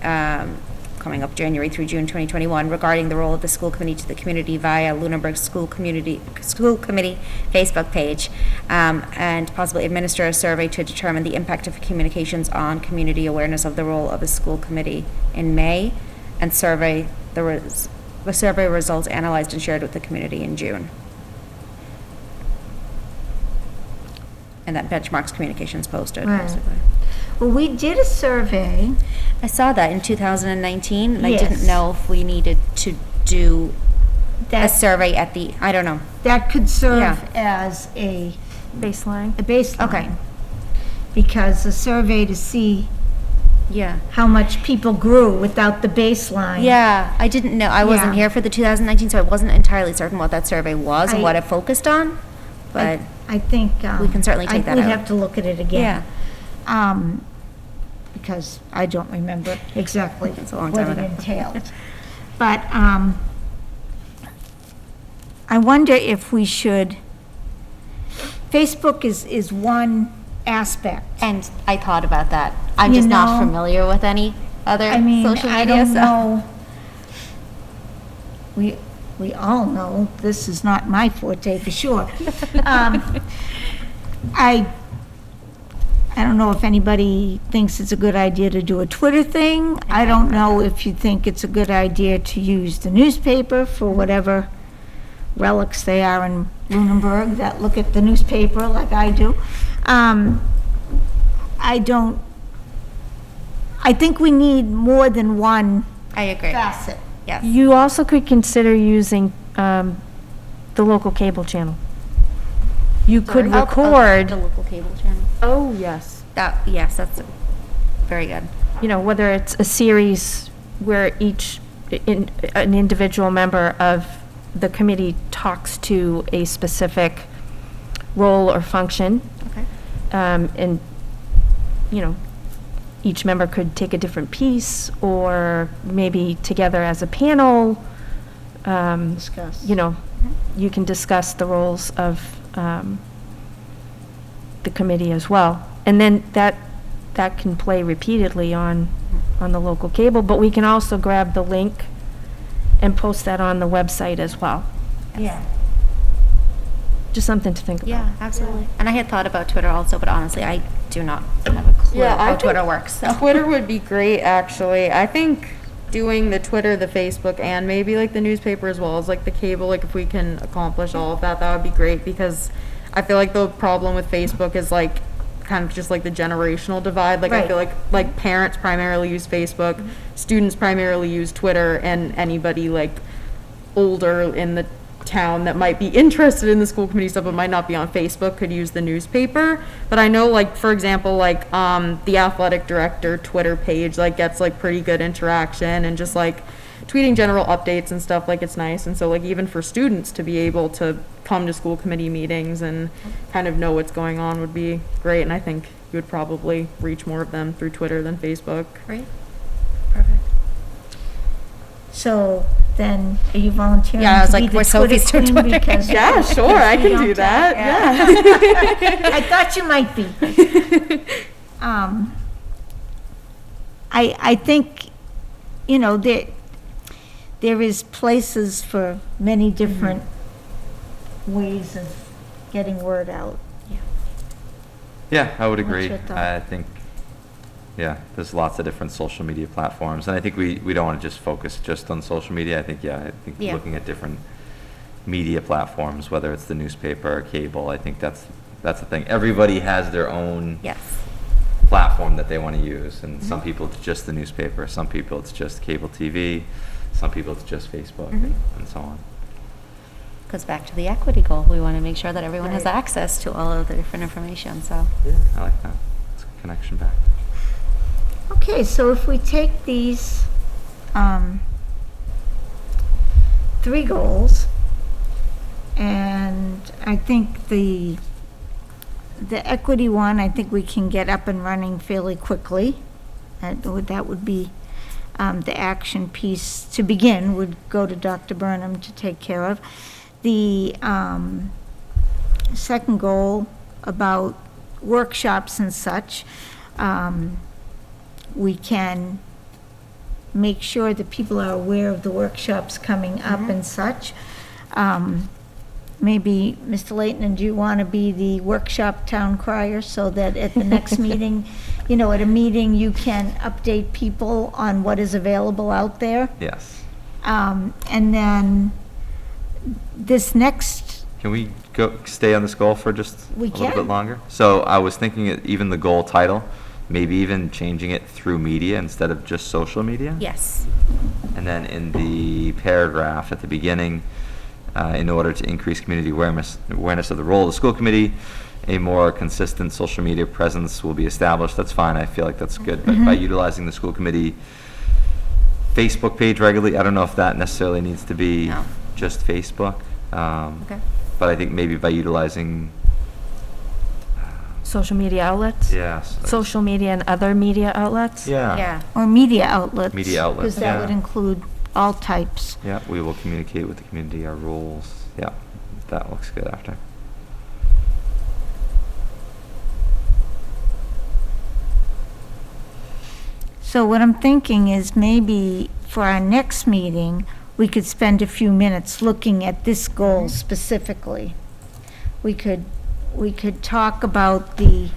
Speaker 4: coming up January through June 2021 regarding the role of the school committee to the community via Lunenburg School Committee Facebook page, and possibly administer a survey to determine the impact of communications on community awareness of the role of the school committee in May, and survey the survey results analyzed and shared with the community in June. And that benchmarks communications posted,
Speaker 2: Right.
Speaker 4: basically.
Speaker 2: Well, we did a survey.
Speaker 4: I saw that in 2019, and I
Speaker 2: Yes.
Speaker 4: didn't know if we needed to do a
Speaker 2: That,
Speaker 4: survey at the, I don't know.
Speaker 2: that could serve
Speaker 4: Yeah.
Speaker 2: as a
Speaker 1: Baseline.
Speaker 2: baseline.
Speaker 4: Okay.
Speaker 2: Because a survey to see
Speaker 4: Yeah.
Speaker 2: how much people grew without the baseline.
Speaker 4: Yeah, I didn't know, I wasn't
Speaker 2: Yeah.
Speaker 4: here for the 2019, so I wasn't entirely certain what that survey was and
Speaker 2: I-
Speaker 4: what it focused on, but,
Speaker 2: I think.
Speaker 4: We can certainly take that
Speaker 2: We'd
Speaker 4: out.
Speaker 2: have to look at it
Speaker 4: yeah.
Speaker 2: again. Because I don't remember exactly
Speaker 4: It's a long
Speaker 2: what
Speaker 4: time
Speaker 2: it
Speaker 4: ago.
Speaker 2: entailed. But I wonder if we should, Facebook is one aspect.
Speaker 4: And I thought about that. I'm
Speaker 2: You
Speaker 4: just not
Speaker 2: know,
Speaker 4: familiar with any other
Speaker 2: I mean,
Speaker 4: social
Speaker 2: I
Speaker 4: media,
Speaker 2: don't
Speaker 4: so.
Speaker 2: know. We all know this is not my forte for sure. I don't know if anybody thinks it's a good idea to do a Twitter thing. I don't know if you think it's a good idea to use the newspaper for whatever relics they are in Lunenburg that look at the newspaper like I do. I think we need more than one
Speaker 4: I agree.
Speaker 2: facet.
Speaker 4: Yes.
Speaker 1: You also could consider using the local cable channel. You could
Speaker 4: Oh,
Speaker 1: record,
Speaker 4: the local cable channel.
Speaker 1: oh, yes.
Speaker 4: Yes, that's very good.
Speaker 1: You know, whether it's a series where an individual member of the committee talks to a specific role or function.
Speaker 4: Okay.
Speaker 1: And, you know, each member could take a different piece, or maybe together as a panel.
Speaker 2: Discuss.
Speaker 1: You know, you can discuss the roles of the committee as well. And then that can play repeatedly on the local cable, but we can also grab the link and post that on the website as well.
Speaker 2: Yeah.
Speaker 1: Just something to think about.
Speaker 4: Yeah, absolutely. And I had thought about Twitter also, but honestly, I do not have a clue
Speaker 5: Yeah, I
Speaker 4: how
Speaker 5: think
Speaker 4: Twitter works, so.
Speaker 5: Twitter would be great, actually. I think doing the Twitter, the Facebook, and maybe like the newspaper as well as like the cable, like if we can accomplish all of that, that would be great, because I feel like the problem with Facebook is like kind of just like the generational divide. Like I feel like parents primarily use Facebook, students primarily use Twitter, and anybody like older in the town that might be interested in the school committee stuff but might not be on Facebook could use the newspaper. But I know, like, for example, like the athletic director Twitter page like gets like pretty good interaction and just like tweeting general updates and stuff, like it's nice. And so like even for students to be able to come to school committee meetings and kind of know what's going on would be great. And I think you would probably reach more of them through Twitter than Facebook.
Speaker 4: Great. Perfect.
Speaker 2: So then, are you volunteering
Speaker 4: Yeah, I was
Speaker 2: to be
Speaker 4: like,
Speaker 2: the
Speaker 4: we're
Speaker 2: Twitter
Speaker 4: Sophie's to
Speaker 2: queen
Speaker 4: Twitter.
Speaker 2: because-
Speaker 5: Yeah, sure, I
Speaker 2: we
Speaker 5: can
Speaker 2: don't
Speaker 5: do that.
Speaker 2: have-
Speaker 5: Yeah.
Speaker 2: I thought you might be. I think, you know, there is places for many different ways of getting word out.
Speaker 6: Yeah, I would
Speaker 2: What's
Speaker 6: agree.
Speaker 2: your thought?
Speaker 6: I think, yeah, there's lots of different social media platforms, and I think we don't want to just focus just on social media. I think
Speaker 4: Yeah.
Speaker 6: looking at different media platforms, whether it's the newspaper or cable, I think that's the thing. Everybody has their own
Speaker 4: Yes.
Speaker 6: platform that they want to use, and some people it's just the newspaper, some people it's just cable TV, some people it's just Facebook, and so on.
Speaker 4: Goes back to the equity goal. We want to make sure that everyone has access to all of the different information, so.
Speaker 6: Yeah, I like that. It's a connection back.
Speaker 2: Okay, so if we take these three goals, and I think the equity one, I think we can get up and running fairly quickly. That would be the action piece to begin, would go to Dr. Burnham to take care of. The second goal about workshops and such, we can make sure that people are aware of the workshops coming up and such. Maybe, Mr. Leighton, do you want to be the workshop town crier so that at the next meeting, you know, at a meeting, you can update people on what is available out there?
Speaker 6: Yes.
Speaker 2: And then this next,
Speaker 6: Can we stay on this goal for just
Speaker 2: We
Speaker 6: a little
Speaker 2: can.
Speaker 6: bit longer? So I was thinking even the goal title, maybe even changing it through media instead of just social media.
Speaker 4: Yes.
Speaker 6: And then in the paragraph at the beginning, in order to increase community awareness of the role of the school committee, a more consistent social media presence will be established. That's fine. I feel like that's good. But by utilizing the school committee Facebook page regularly, I don't know if that necessarily needs to be
Speaker 4: No.
Speaker 6: just Facebook.
Speaker 4: Okay.
Speaker 6: But I think maybe by utilizing,
Speaker 1: Social media outlets?
Speaker 6: yes.
Speaker 1: Social media and other media outlets?
Speaker 6: Yeah.
Speaker 4: Yeah.
Speaker 2: or media outlets.
Speaker 6: Media outlets,
Speaker 2: Because that
Speaker 6: yeah.
Speaker 2: would include all types.
Speaker 6: Yeah, we will communicate with the community our rules. Yeah, that looks good after.
Speaker 2: So what I'm thinking is maybe for our next meeting, we could spend a few minutes looking at this goal specifically. We could talk about the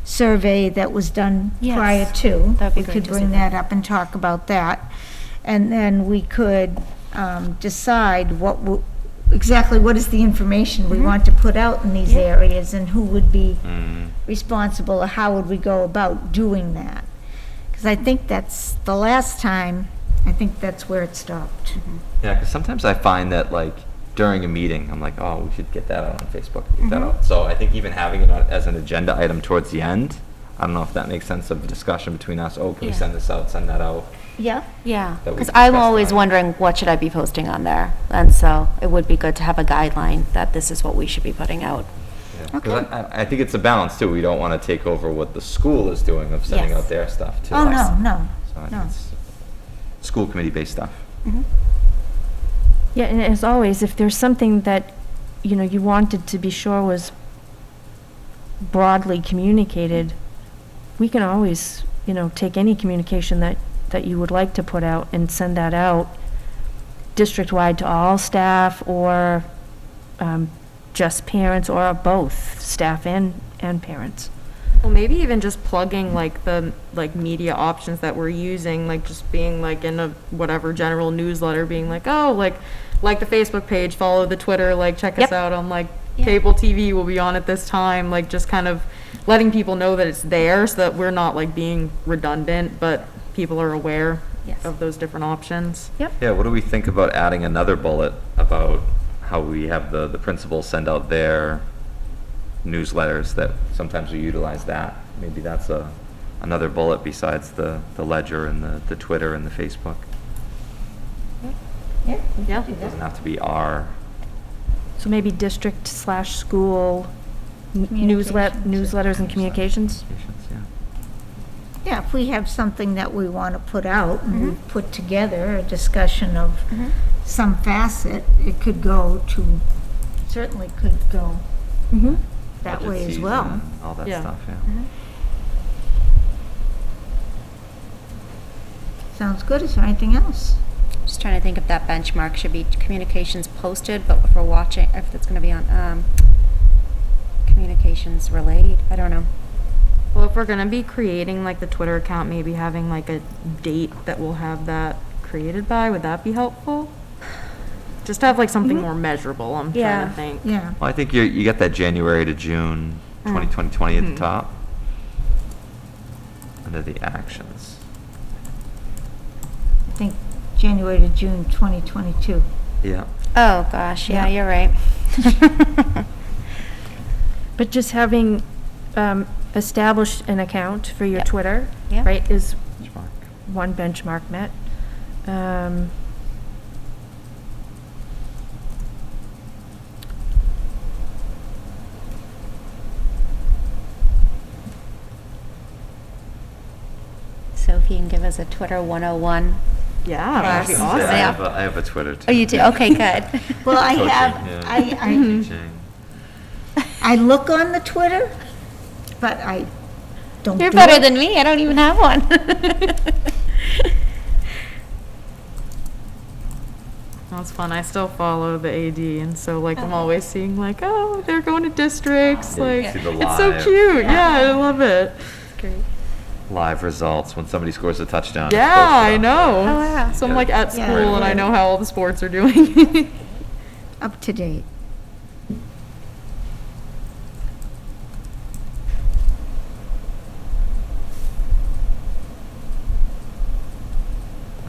Speaker 2: survey that was done
Speaker 4: Yes.
Speaker 2: prior to.
Speaker 4: That'd be
Speaker 2: We
Speaker 4: great
Speaker 2: could
Speaker 4: to
Speaker 2: bring
Speaker 4: see
Speaker 2: that up and talk about that. And then we could decide exactly what is the information we want to put out in these areas and who would be responsible, or how would we go about doing that? Because I think that's, the last time, I think that's where it stopped.
Speaker 6: Yeah, because sometimes I find that like during a meeting, I'm like, oh, we should get that out on Facebook, get that out. So I think even having it as an agenda item towards the end, I don't know if that makes sense of the discussion between us. Oh, can we
Speaker 4: Yeah.
Speaker 6: send this out, send that out?
Speaker 2: Yeah.
Speaker 4: Yeah,
Speaker 6: That we
Speaker 4: because I'm
Speaker 6: discussed
Speaker 4: always
Speaker 6: tonight.
Speaker 4: wondering, what should I be posting on there? And so it would be good to have a guideline that this is what we should be putting out.
Speaker 6: Yeah. 'Cause I think it's a balance too. We don't want to take over what the school is doing of sending
Speaker 4: Yes.
Speaker 6: out their stuff too.
Speaker 2: Oh, no.
Speaker 6: So I think
Speaker 2: no.
Speaker 6: it's school committee based stuff.
Speaker 1: Yeah, and as always, if there's something that, you wanted to be sure was broadly communicated, we can always, take any communication that you would like to put out and send that out district-wide to all staff, or just parents, or both, staff and parents.
Speaker 5: Well, maybe even just plugging like the media options that we're using, like just being like in a whatever general newsletter, being like, oh, like the Facebook page, follow the Twitter, like check
Speaker 4: Yep.
Speaker 5: us out on like
Speaker 4: Yeah.
Speaker 5: cable TV will be on at this time, like just kind of letting people know that it's there so that we're not like being redundant, but people are aware
Speaker 4: Yes.
Speaker 5: of those different options.
Speaker 6: Yeah, what do we think about adding another bullet about how we have the principals send out their newsletters, that sometimes we utilize that? Maybe that's another bullet besides the ledger and the Twitter and the Facebook.
Speaker 5: Yeah.
Speaker 6: It doesn't have to be our,
Speaker 1: So maybe district/school newsletters and communications?
Speaker 6: yeah.
Speaker 2: Yeah, if we have something that we want to put out and we put together a discussion of some facet, it could go to, certainly could go
Speaker 1: Mm-hmm.
Speaker 2: that
Speaker 6: Budget
Speaker 2: way as
Speaker 6: season
Speaker 2: well.
Speaker 6: and all that
Speaker 5: Yeah.
Speaker 6: stuff, yeah.
Speaker 2: Sounds good. Is there anything else?
Speaker 4: Just trying to think if that benchmark should be communications posted, but if we're watching, if it's gonna be on, communications relayed, I don't know.
Speaker 5: Well, if we're gonna be creating like the Twitter account, maybe having like a date that we'll have that created by, would that be helpful? Just to have like something more measurable, I'm trying
Speaker 4: Yeah.
Speaker 5: to think.
Speaker 2: Yeah.
Speaker 6: Well, I think you get that January to June 2020 at the top. Under the actions.
Speaker 2: I think January to June 2022.
Speaker 6: Yeah.
Speaker 4: Oh, gosh, yeah,
Speaker 2: Yeah.
Speaker 4: you're right.
Speaker 1: But just having established an account for your
Speaker 4: Yep.
Speaker 1: Twitter,
Speaker 4: Yep.
Speaker 1: right, is
Speaker 6: Benchmark.
Speaker 1: one benchmark met.
Speaker 4: So if you can give us a Twitter 101.
Speaker 5: Yeah, that'd be
Speaker 4: Yes.
Speaker 5: awesome.
Speaker 4: Yeah.
Speaker 6: I have a Twitter too.
Speaker 4: Oh, you do? Okay, good.
Speaker 2: Well, I
Speaker 6: Coaching,
Speaker 2: have,
Speaker 6: yeah. Teaching.
Speaker 2: I look on the Twitter, but I don't
Speaker 4: You're
Speaker 2: do
Speaker 4: better
Speaker 2: it.
Speaker 4: than me. I don't even have one.
Speaker 5: That's fun. I still follow the AD, and so like I'm always seeing like, oh, they're going to districts.
Speaker 6: Yeah, you
Speaker 5: Like
Speaker 6: see the
Speaker 5: it's so
Speaker 6: live.
Speaker 5: cute. Yeah, I love it.
Speaker 6: Live results when somebody scores a touchdown. it's
Speaker 5: Yeah,
Speaker 6: posted
Speaker 5: I
Speaker 6: on
Speaker 5: know.
Speaker 4: Oh, wow.
Speaker 5: So I'm like at school,
Speaker 2: Yeah.
Speaker 5: and I know how all the sports are doing.
Speaker 2: Up to date.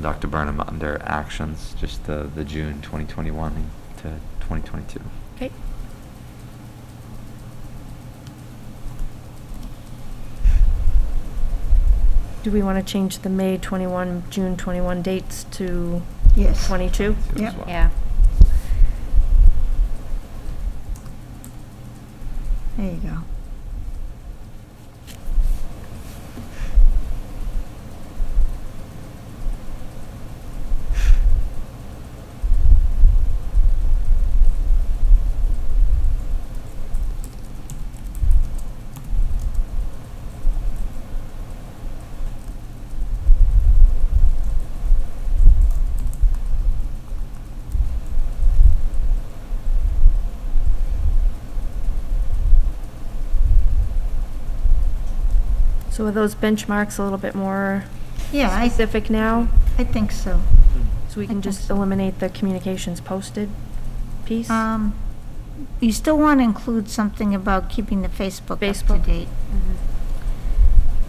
Speaker 6: Dr. Burnham under actions, just the June 2021 to 2022.
Speaker 1: Okay. Do we want to change the May 21, June 21 dates to
Speaker 2: Yes.
Speaker 1: 22?
Speaker 6: Too as
Speaker 2: Yep.
Speaker 6: well.
Speaker 4: Yeah.
Speaker 2: There you go.
Speaker 1: So are those benchmarks a little bit more
Speaker 2: Yeah, I
Speaker 1: specific now?
Speaker 2: think so.
Speaker 1: So we
Speaker 2: I
Speaker 1: can
Speaker 2: think
Speaker 1: just
Speaker 2: so.
Speaker 1: eliminate the communications posted piece?
Speaker 2: You still want to include something about keeping the Facebook up to
Speaker 1: Facebook.
Speaker 2: date.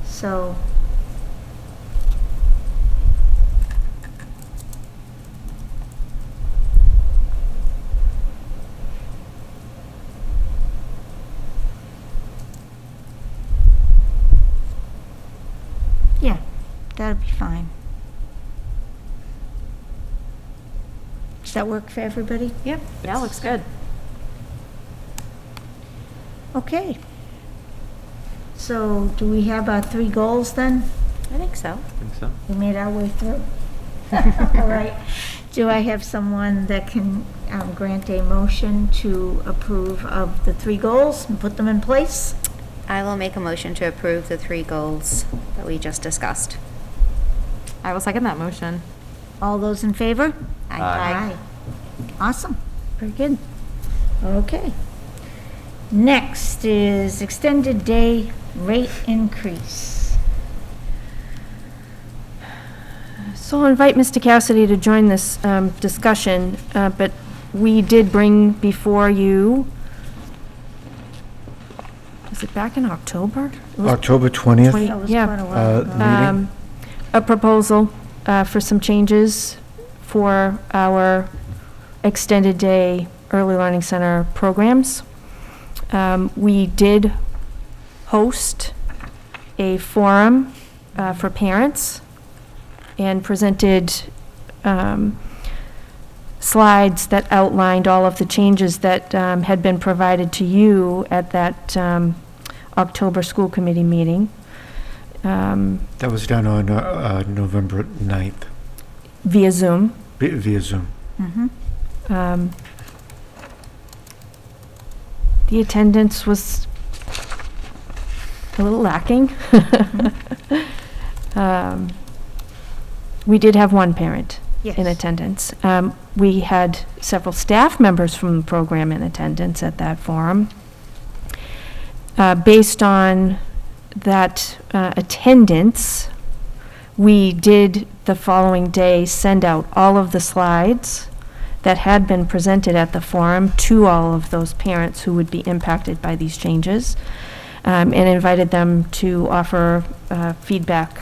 Speaker 2: So, that'd be fine. Does that work for everybody?
Speaker 1: Yep, that looks good.
Speaker 2: Okay. So do we have our 3 goals then?
Speaker 4: I think so.
Speaker 6: I think so.
Speaker 2: We made our way through. All right. Do I have someone that can grant a motion to approve of the 3 goals and put them in place?
Speaker 4: I will make a motion to approve the 3 goals that we just discussed.
Speaker 5: I will second that motion.
Speaker 2: All those in favor?
Speaker 6: Aye.
Speaker 2: Awesome.
Speaker 1: Very good.
Speaker 2: Okay. Next is extended day rate increase.
Speaker 1: So I'll invite Mr. Cassidy to join this discussion, but we did bring before you, was it back in October? It was
Speaker 3: October 20th,
Speaker 1: 20
Speaker 2: That was
Speaker 1: yeah.
Speaker 2: quite a while ago.
Speaker 3: meeting.
Speaker 1: A proposal for some changes for our extended day early learning center programs. We did host a forum for parents and presented slides that outlined all of the changes that had been provided to you at that October school committee meeting.
Speaker 3: That was done on November 9th
Speaker 1: Via Zoom.
Speaker 3: via Zoom.
Speaker 1: The attendance was a little lacking. We did have one parent in
Speaker 2: Yes.
Speaker 1: attendance. We had several staff members from the program in attendance at that forum. Based on that attendance, we did the following day send out all of the slides that had been presented at the forum to all of those parents who would be impacted by these changes, and invited them to offer feedback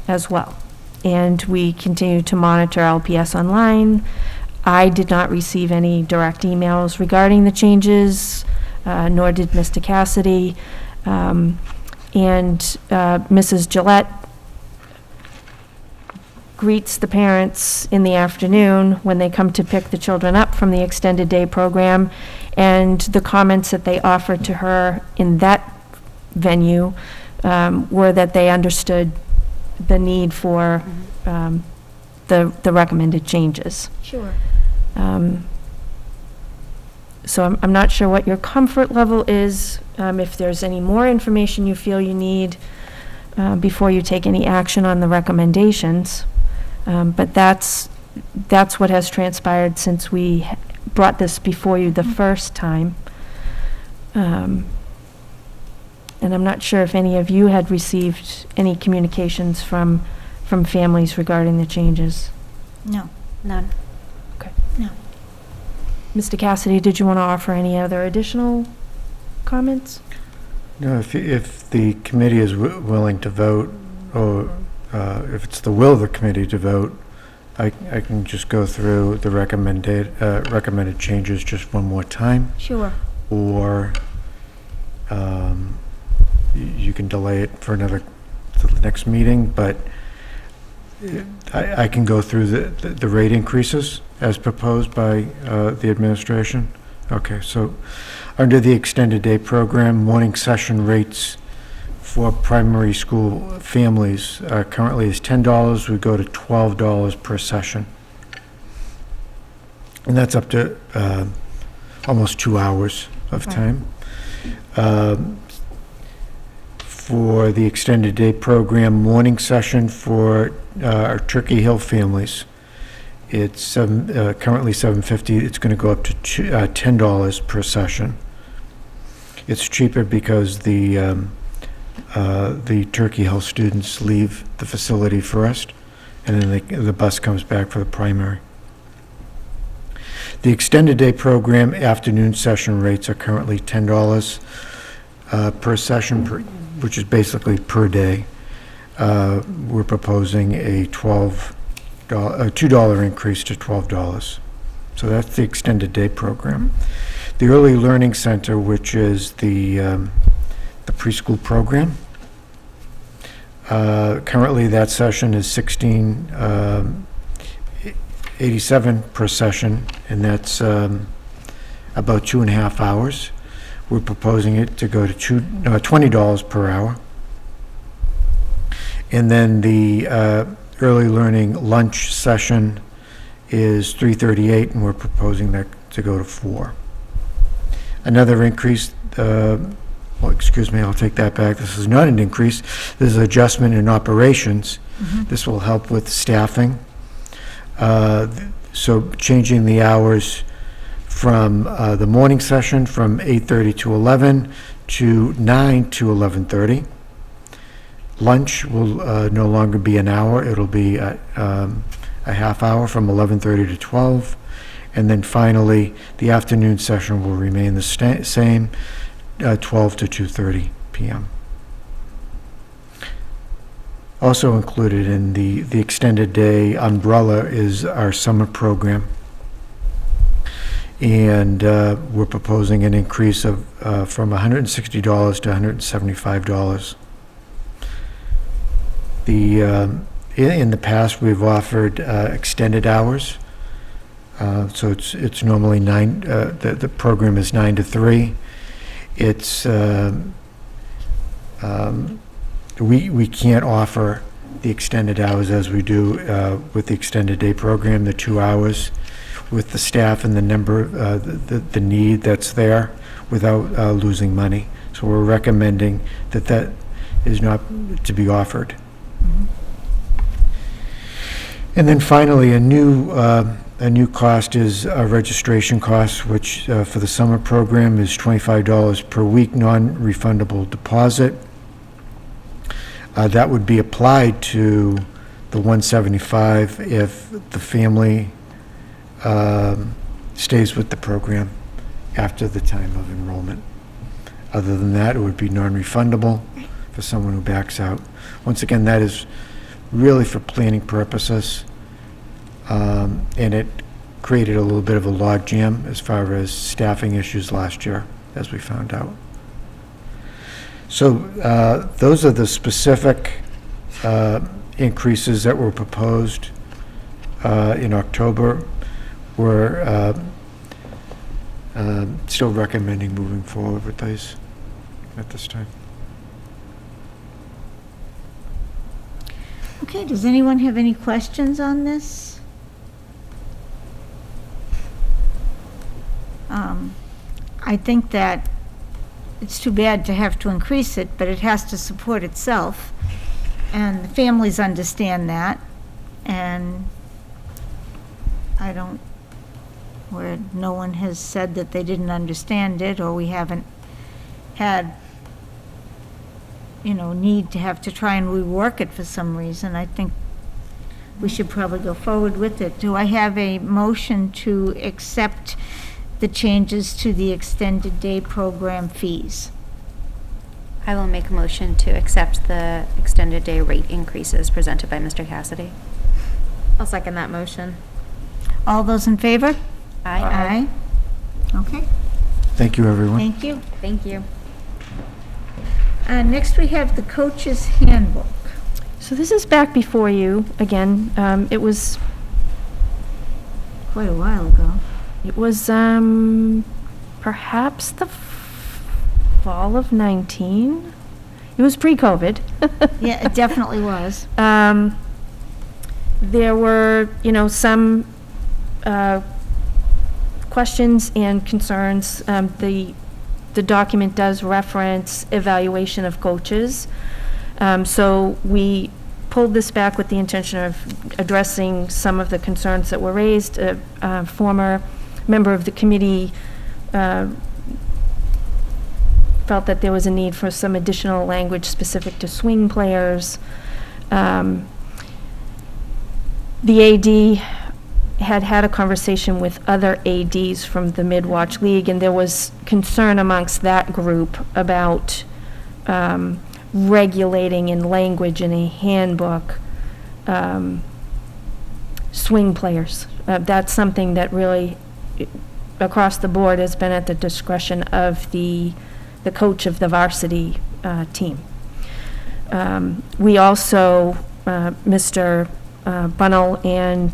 Speaker 1: as well. And we continue to monitor LPS online. I did not receive any direct emails regarding the changes, nor did Mr. Cassidy. And Mrs. Gillette greets the parents in the afternoon when they come to pick the children up from the extended day program, and the comments that they offered to her in that venue were that they understood the need for the recommended changes.
Speaker 2: Sure.
Speaker 1: So I'm not sure what your comfort level is, if there's any more information you feel you need before you take any action on the recommendations. But that's what has transpired since we brought this before you the first time. And I'm not sure if any of you had received any communications from families regarding the changes.
Speaker 2: No.
Speaker 4: None.
Speaker 1: Mr. Cassidy, did you want to offer any other additional comments?
Speaker 3: No, if the committee is willing to vote, or if it's the will of the committee to vote, I can just go through the recommended changes just one more time,
Speaker 2: Sure.
Speaker 3: or you can delay it for to the next meeting, but I can go through the rate increases as proposed by the administration. Okay, so under the extended day program, morning session rates for primary school families currently is $10. We go to $12 per session. And that's up to almost 2 hours of time. For the extended day program, morning session for our Turkey Hill families, it's currently $7.50. It's going to go up to $10 per session. It's cheaper because the Turkey Hill students leave the facility first, and then the bus comes back for the primary. The extended day program afternoon session rates are currently $10 per session, which is basically per day. We're proposing a $2 increase to $12. So that's the extended day program. The Early Learning Center, which is the preschool program, Currently, that session is $16.87 per session, and that's about 2.5 hours. We're proposing it to go to $20 per hour. And then the early learning lunch session is $3.38, and we're proposing that to go to $4. Another increase, excuse me, I'll take that back. This is not an increase. This is adjustment in operations. This will help with staffing. So changing the hours from the morning session from 8:30 to 11 to 9 to 11:30. Lunch will no longer be an hour. It'll be a half hour from 11:30 to 12. And then finally, the afternoon session will remain the same, 12 to 2:30 p.m. Also included in the extended day umbrella is our summer program. And we're proposing an increase of from $160 to $175. In the past, we've offered extended hours. So it's normally the program is 9 to 3. It's we can't offer the extended hours as we do with the extended day program, the 2 hours with the staff and the number, the need that's there without losing money. So we're recommending that is not to be offered. And then finally, a new cost is a registration cost, which for the summer program is $25 per week, non-refundable deposit. That would be applied to the $175 if the family stays with the program after the time of enrollment. Other than that, it would be non-refundable for someone who backs out. Once again, that is really for planning purposes, and it created a little bit of a logjam as far as staffing issues last year, as we found out. So those are the specific increases that were proposed in October. We're still recommending moving forward with these at this time.
Speaker 2: Okay, does anyone have any questions on this? I think that it's too bad to have to increase it, but it has to support itself. And the families understand that. And where no one has said that they didn't understand it, or we haven't had, need to have to try and rework it for some reason. I think we should probably go forward with it. Do I have a motion to accept the changes to the extended day program fees?
Speaker 4: I will make a motion to accept the extended day rate increases presented by Mr. Cassidy.
Speaker 5: I'll second that motion.
Speaker 2: All those in favor?
Speaker 4: Aye.
Speaker 2: Aye. Okay,
Speaker 3: Thank you, everyone.
Speaker 2: thank you.
Speaker 5: Thank you.
Speaker 2: Next, we have the coach's handbook.
Speaker 1: So this is back before you again. It was
Speaker 2: Quite a while ago.
Speaker 1: perhaps the fall of 19. It was pre-COVID.
Speaker 2: Yeah, it definitely was.
Speaker 1: There were, some questions and concerns. The document does reference evaluation of coaches. So we pulled this back with the intention of addressing some of the concerns that were raised. A former member of the committee felt that there was a need for some additional language specific to swing players. The AD had a conversation with other ADs from the Mid-Watch League, and there was concern amongst that group about regulating in language in a handbook swing players. That's something that really, across the board, has been at the discretion of the coach of the varsity team. We also, Mr. Bunnell and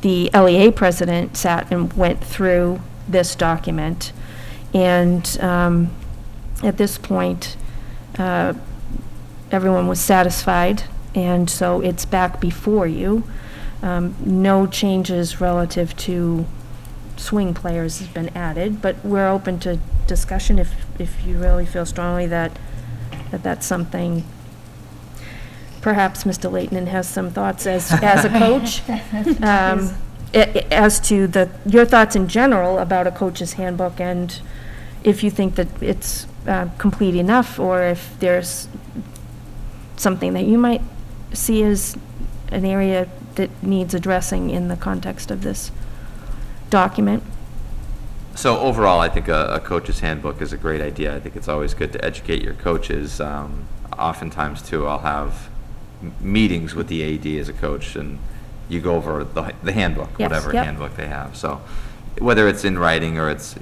Speaker 1: the LEA president sat and went through this document. And at this point, everyone was satisfied, and so it's back before you. No changes relative to swing players has been added, but we're open to discussion if you really feel strongly that that's something. Perhaps Mr. Leighton has some thoughts as a coach. As to your thoughts in general about a coach's handbook, and if you think that it's complete enough, or if there's something that you might see as an area that needs addressing in the context of this document.
Speaker 6: So overall, I think a coach's handbook is a great idea. I think it's always good to educate your coaches. Oftentimes, too, I'll have meetings with the AD as a coach, and you go over the handbook,
Speaker 1: Yes,
Speaker 6: whatever
Speaker 1: yep.
Speaker 6: handbook they have. So whether it's in writing or it's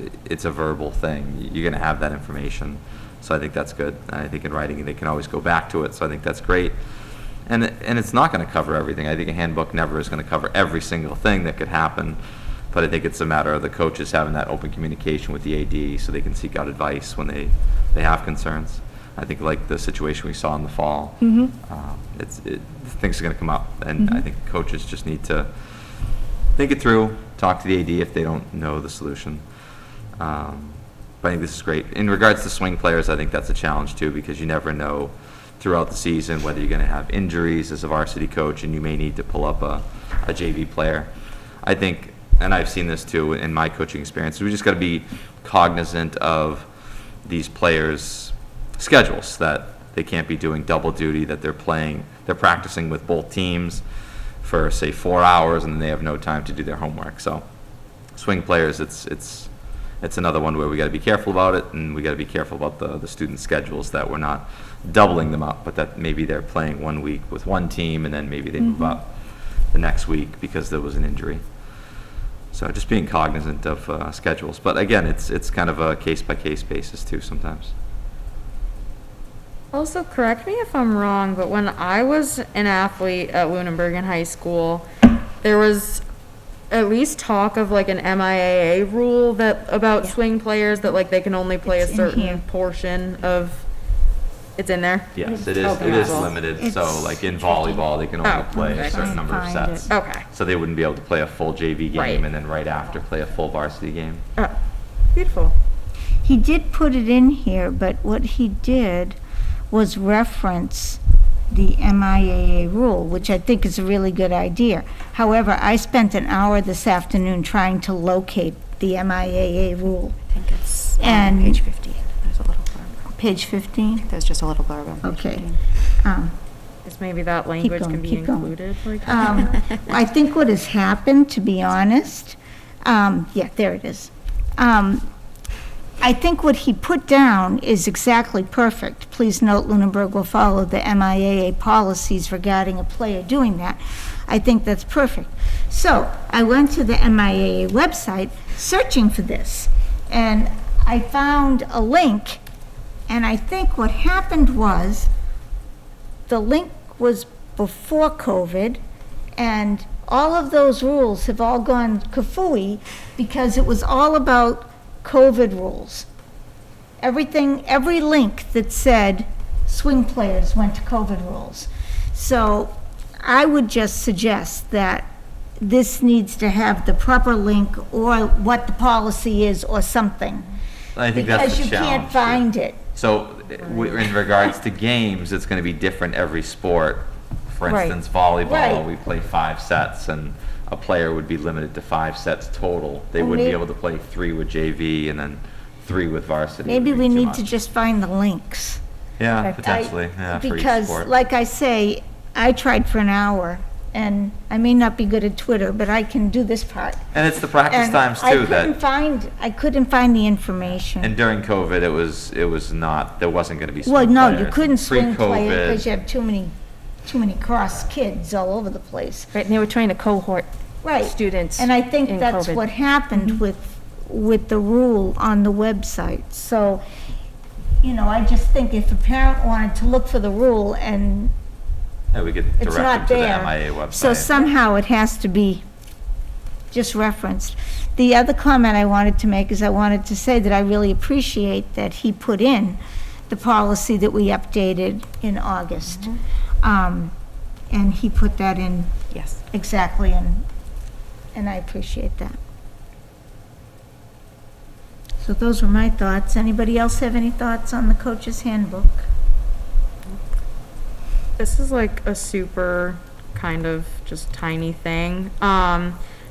Speaker 6: a verbal thing, you're going to have that information. So I think that's good. And I think in writing, they can always go back to it. So I think that's great. And it's not going to cover everything. I think a handbook never is going to cover every single thing that could happen. But I think it's a matter of the coaches having that open communication with the AD so they can seek out advice when they have concerns. I think like the situation we saw in the fall, things are going to come up. And I think coaches just need to think it through, talk to the AD if they don't know the solution. But I think this is great. In regards to swing players, I think that's a challenge too, because you never know throughout the season whether you're going to have injuries as a varsity coach, and you may need to pull up a JV player. I think, and I've seen this too in my coaching experience, we just got to be cognizant of these players' schedules, that they can't be doing double duty, that they're practicing with both teams for say 4 hours, and then they have no time to do their homework. So swing players, it's another one where we got to be careful about it, and we got to be careful about the student schedules, that we're not doubling them up, but that maybe they're playing 1 week with one team and then maybe they move up the next week because there was an injury. So just being cognizant of schedules, but again, it's kind of a case-by-case basis too sometimes.
Speaker 5: Also, correct me if I'm wrong, but when I was an athlete at Lunenburg in high school, there was at least talk of like an MIAA rule that about swing players, that like they can only play
Speaker 2: It's
Speaker 5: a
Speaker 2: in
Speaker 5: certain
Speaker 2: here.
Speaker 5: portion of. It's in there.
Speaker 6: Yes, it
Speaker 5: Okay.
Speaker 6: is limited. So
Speaker 2: It's
Speaker 6: like in volleyball, they can only
Speaker 5: Oh,
Speaker 6: play a
Speaker 5: okay.
Speaker 6: certain number of
Speaker 2: Find it.
Speaker 6: sets.
Speaker 5: Okay.
Speaker 6: So they wouldn't be able to play a full JV game
Speaker 5: Right.
Speaker 6: and then right after play a full varsity game.
Speaker 5: Oh, beautiful.
Speaker 2: He did put it in here, but what he did was reference the MIAA rule, which I think is a really good idea. However, I spent an hour this afternoon trying to locate the MIAA rule.
Speaker 4: I think it's
Speaker 2: And-
Speaker 4: page 15. There's a little blurb.
Speaker 2: Page 15?
Speaker 4: There's just a little blurb on page
Speaker 2: Okay.
Speaker 4: 15.
Speaker 5: Guess maybe that language
Speaker 2: going,
Speaker 5: can be
Speaker 2: keep going.
Speaker 5: included. Like
Speaker 2: I think what has happened, to be honest, yeah, there it is. I think what he put down is exactly perfect. Please note Lunenburg will follow the MIAA policies regarding a player doing that. I think that's perfect. So I went to the MIAA website searching for this, and I found a link, and I think what happened was the link was before COVID, and all of those rules have all gone kafooey because it was all about COVID rules. Everything, every link that said swing players went to COVID rules. So I would just suggest that this needs to have the proper link or what the policy is or something.
Speaker 6: I think that's the
Speaker 2: Because you
Speaker 6: challenge.
Speaker 2: can't find it.
Speaker 6: So in regards to games, it's going to be different every sport. For
Speaker 2: Right.
Speaker 6: instance, volleyball,
Speaker 2: Right.
Speaker 6: we play 5 sets, and a player would be limited to 5 sets total. They
Speaker 2: Well,
Speaker 6: wouldn't be
Speaker 2: may-
Speaker 6: able to play 3 with JV and then 3 with varsity.
Speaker 2: Maybe
Speaker 6: Would
Speaker 2: we
Speaker 6: be too
Speaker 2: need to
Speaker 6: much.
Speaker 2: just find the links.
Speaker 6: Yeah,
Speaker 1: Okay.
Speaker 6: potentially, yeah, for each
Speaker 2: Because,
Speaker 6: sport.
Speaker 2: like I say, I tried for an hour, and I may not be good at Twitter, but I can do this part.
Speaker 6: And it's the practice
Speaker 2: And
Speaker 6: times
Speaker 2: I
Speaker 6: too
Speaker 2: couldn't
Speaker 6: that,
Speaker 2: find the information.
Speaker 6: and during COVID, it was not, there wasn't going to be swing
Speaker 2: Well, no, you
Speaker 6: players.
Speaker 2: couldn't swing players
Speaker 6: Pre-COVID,
Speaker 2: because you have too many cross kids all over the place.
Speaker 1: Right, and they were trying to cohort
Speaker 2: Right.
Speaker 1: students
Speaker 2: And I think
Speaker 1: in
Speaker 2: that's
Speaker 1: COVID.
Speaker 2: what happened with the rule on the website. So I just think if a parent wanted to look for the rule and
Speaker 6: Yeah, we could
Speaker 2: it's
Speaker 6: direct them
Speaker 2: not
Speaker 6: to the
Speaker 2: there.
Speaker 6: MIA website.
Speaker 2: So somehow it has to be just referenced. The other comment I wanted to make is I wanted to say that I really appreciate that he put in the policy that we updated in August. And he put that in
Speaker 4: Yes.
Speaker 2: exactly, and I appreciate that. So those were my thoughts. Anybody else have any thoughts on the coach's handbook?
Speaker 5: This is like a super kind of just tiny thing.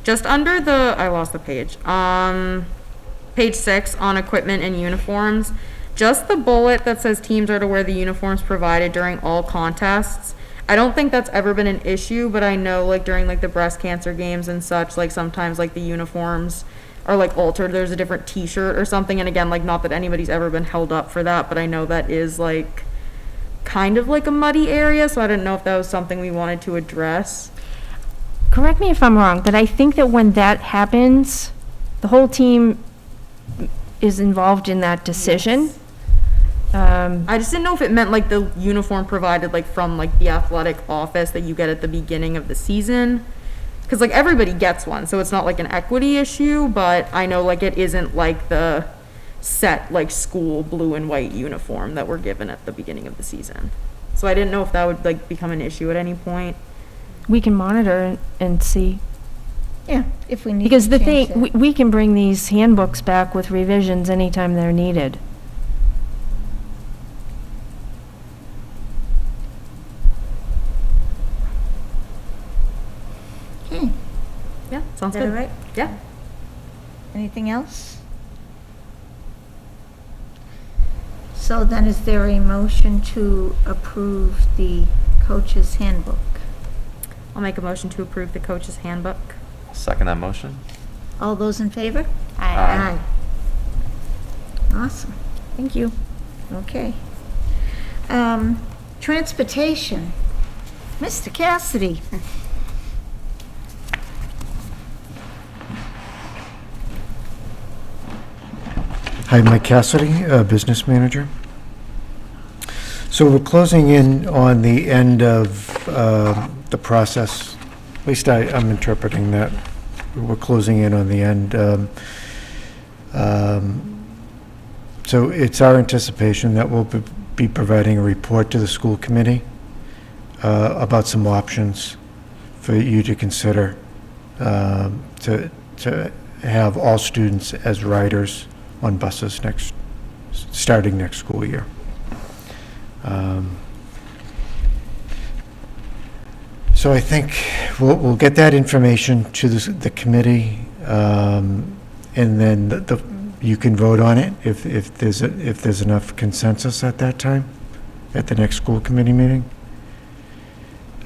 Speaker 5: Just under I lost the page. Page 6 on equipment and uniforms. Just the bullet that says teams are to wear the uniforms provided during all contests. I don't think that's ever been an issue, but I know like during like the breast cancer games and such, like sometimes like the uniforms are like altered. There's a different t-shirt or something. And again, like not that anybody's ever been held up for that, but I know that is like kind of like a muddy area. So I didn't know if that was something we wanted to address.
Speaker 1: Correct me if I'm wrong, but I think that when that happens, the whole team is involved in that decision.
Speaker 5: I just didn't know if it meant like the uniform provided like from like the athletic office that you get at the beginning of the season. Cause like everybody gets one, so it's not like an equity issue, but I know like it isn't like the set like school blue and white uniform that we're given at the beginning of the season. So I didn't know if that would like become an issue at any point.
Speaker 1: We can monitor and see.
Speaker 2: Yeah, if we need to
Speaker 1: Because the
Speaker 2: change
Speaker 1: thing,
Speaker 2: that.
Speaker 1: we can bring these handbooks back with revisions anytime they're needed.
Speaker 2: Okay,
Speaker 5: Yeah, sounds
Speaker 2: is that all
Speaker 5: good.
Speaker 2: right?
Speaker 5: Yeah.
Speaker 2: Anything else? So then is there a motion to approve the coach's handbook?
Speaker 5: I'll make a motion to approve the coach's handbook.
Speaker 6: Second that motion?
Speaker 2: All those in favor?
Speaker 6: Aye.
Speaker 2: Awesome,
Speaker 1: Thank you.
Speaker 2: okay. Transportation, Mr. Cassidy.
Speaker 3: Hi, Mike Cassidy, Business Manager. So we're closing in on the end of the process, at least I'm interpreting that. We're closing in on the end. So it's our anticipation that we'll be providing a report to the school committee about some options for you to consider to have all students as riders on buses starting next school year. So I think we'll get that information to the committee, and then you can vote on it if there's enough consensus at that time, at the next school committee meeting.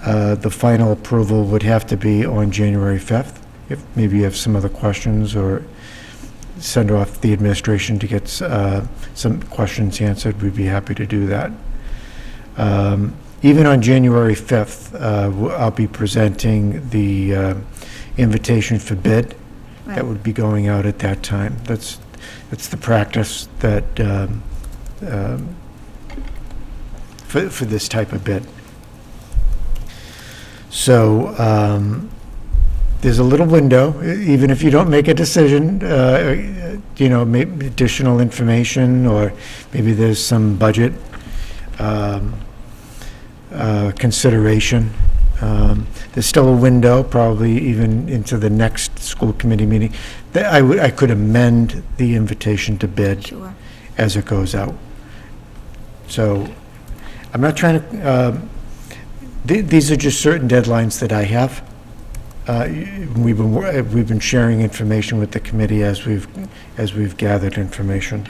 Speaker 3: The final approval would have to be on January 5th. If maybe you have some other questions, or send off the administration to get some questions answered, we'd be happy to do that. Even on January 5th, I'll be presenting the invitation for bid that would be going out at that time. That's the practice that for this type of bid. So there's a little window, even if you don't make a decision, maybe additional information, or maybe there's some budget consideration. There's still a window, probably even into the next school committee meeting, that I could amend the invitation to bid
Speaker 2: Sure.
Speaker 3: as it goes out. So I'm not trying to, these are just certain deadlines that I have. We've been sharing information with the committee as we've gathered information.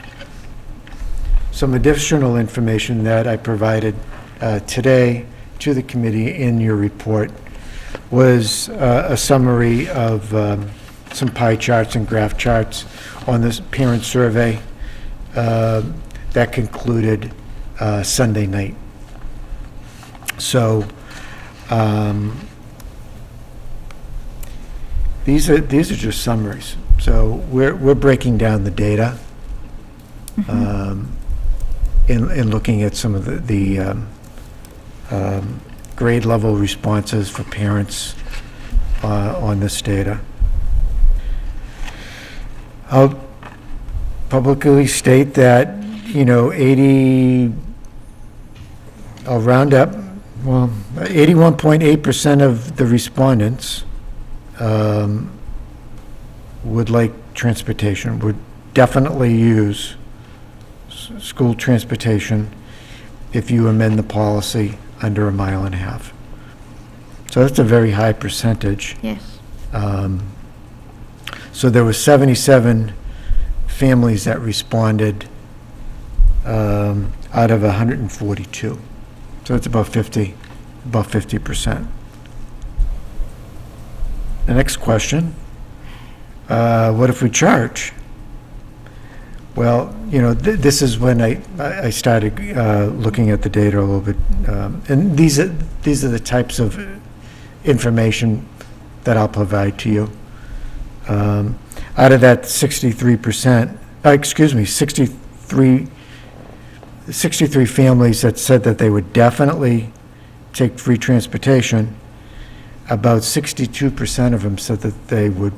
Speaker 3: Some additional information that I provided today to the committee in your report was a summary of some pie charts and graph charts on this parent survey that concluded Sunday night. So these are just summaries. So we're breaking down the data. in looking at some of the grade level responses for parents on this data. I'll publicly state that, 81.8% of the respondents would like transportation, would definitely use school transportation if you amend the policy under 1.5 miles. So that's a very high percentage.
Speaker 2: Yes.
Speaker 3: So there were 77 families that responded out of 142. So it's about 50%. The next question, what if we charge? Well, this is when I started looking at the data a little bit, and these are the types of information that I'll provide to you. Out of that 63 families that said that they would definitely take free transportation, about 62% of them said that they would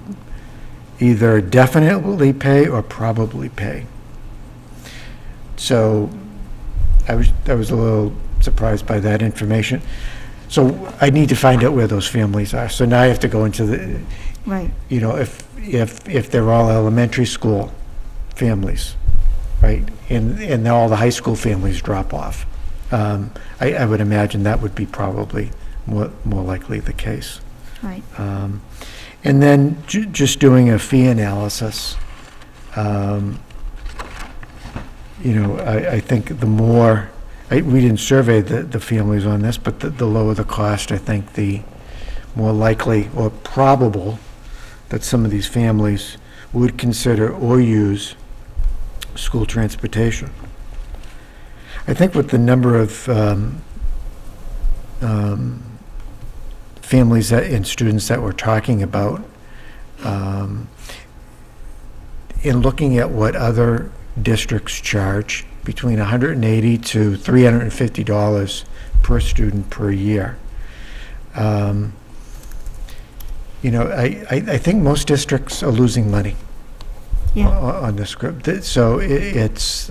Speaker 3: either definitely pay or probably pay. So I was a little surprised by that information. So I need to find out where those families are. So now I have to go into the,
Speaker 2: Right.
Speaker 3: if they're all elementary school families, right? And all the high school families drop off. I would imagine that would be probably more likely the case.
Speaker 2: Right.
Speaker 3: And then just doing a fee analysis, I think the more, we didn't survey the families on this, but the lower the cost, I think the more likely or probable that some of these families would consider or use school transportation. I think with the number of families and students that we're talking about, in looking at what other districts charge, between $180 to $350 per student per year. I think most districts are losing money on this group. So it's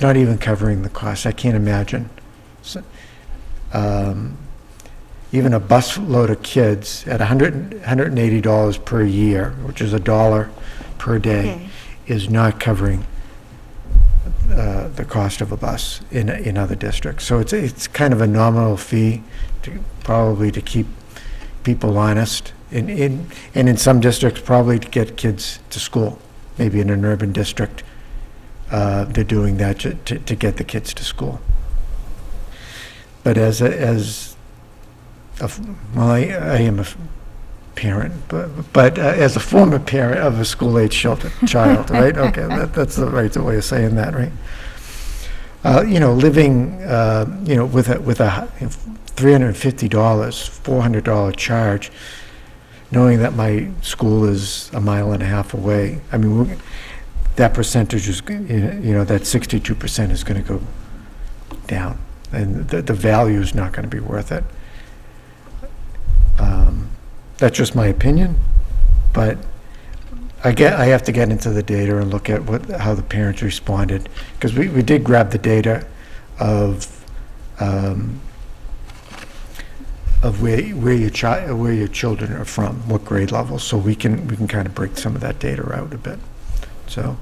Speaker 3: not even covering the cost. I can't imagine. So, even a bus load of kids at $180 per year, which is $1 per day, is not covering the cost of a bus in other districts. So it's kind of a nominal fee probably to keep people honest, and in some districts probably to get kids to school. Maybe in an urban district, they're doing that to get the kids to school. But I am a parent, but as a former parent of a school-age child, right? Okay, that's the right way of saying that, right? Living, with a $350, $400 charge, knowing that my school is 1.5 miles away. I mean, that percentage is, that 62% is going to go down, and the value is not going to be worth it. That's just my opinion, but I have to get into the data and look at how the parents responded, because we did grab the data of where your children are from, what grade level, so we can kind of break some of that data out a bit. So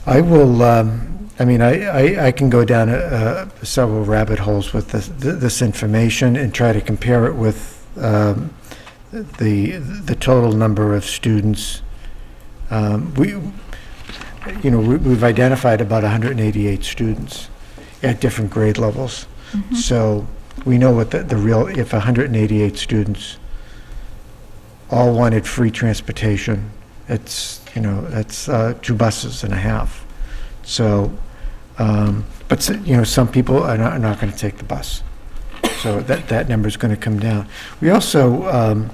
Speaker 3: I will. I can go down several rabbit holes with this information and try to compare it with the total number of students. We've identified about 188 students at different grade levels. Mm-hmm. So we know what the real, if 188 students all wanted free transportation, it's 2 buses and a half. So, but some people are not going to take the bus. So that number is going to come down. We also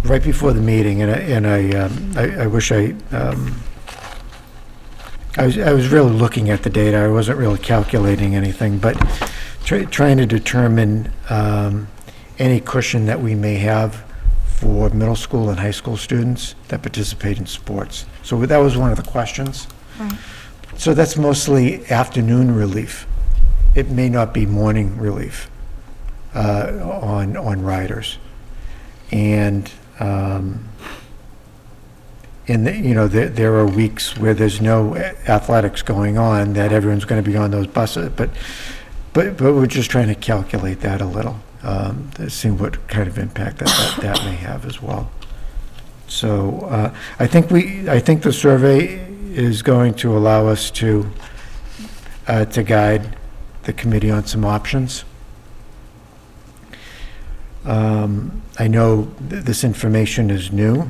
Speaker 3: right before the meeting, I wish I was really looking at the data. I wasn't really calculating anything, but trying to determine any cushion that we may have for middle school and high school students that participate in sports. So that was one of the questions.
Speaker 2: Right.
Speaker 3: So that's mostly afternoon relief. It may not be morning relief on riders. And there are weeks where there's no athletics going on, that everyone's going to be on those buses. But we're just trying to calculate that a little, to see what kind of impact that may have as well. So I think the survey is going to allow us to guide the committee on some options. I know this information is new.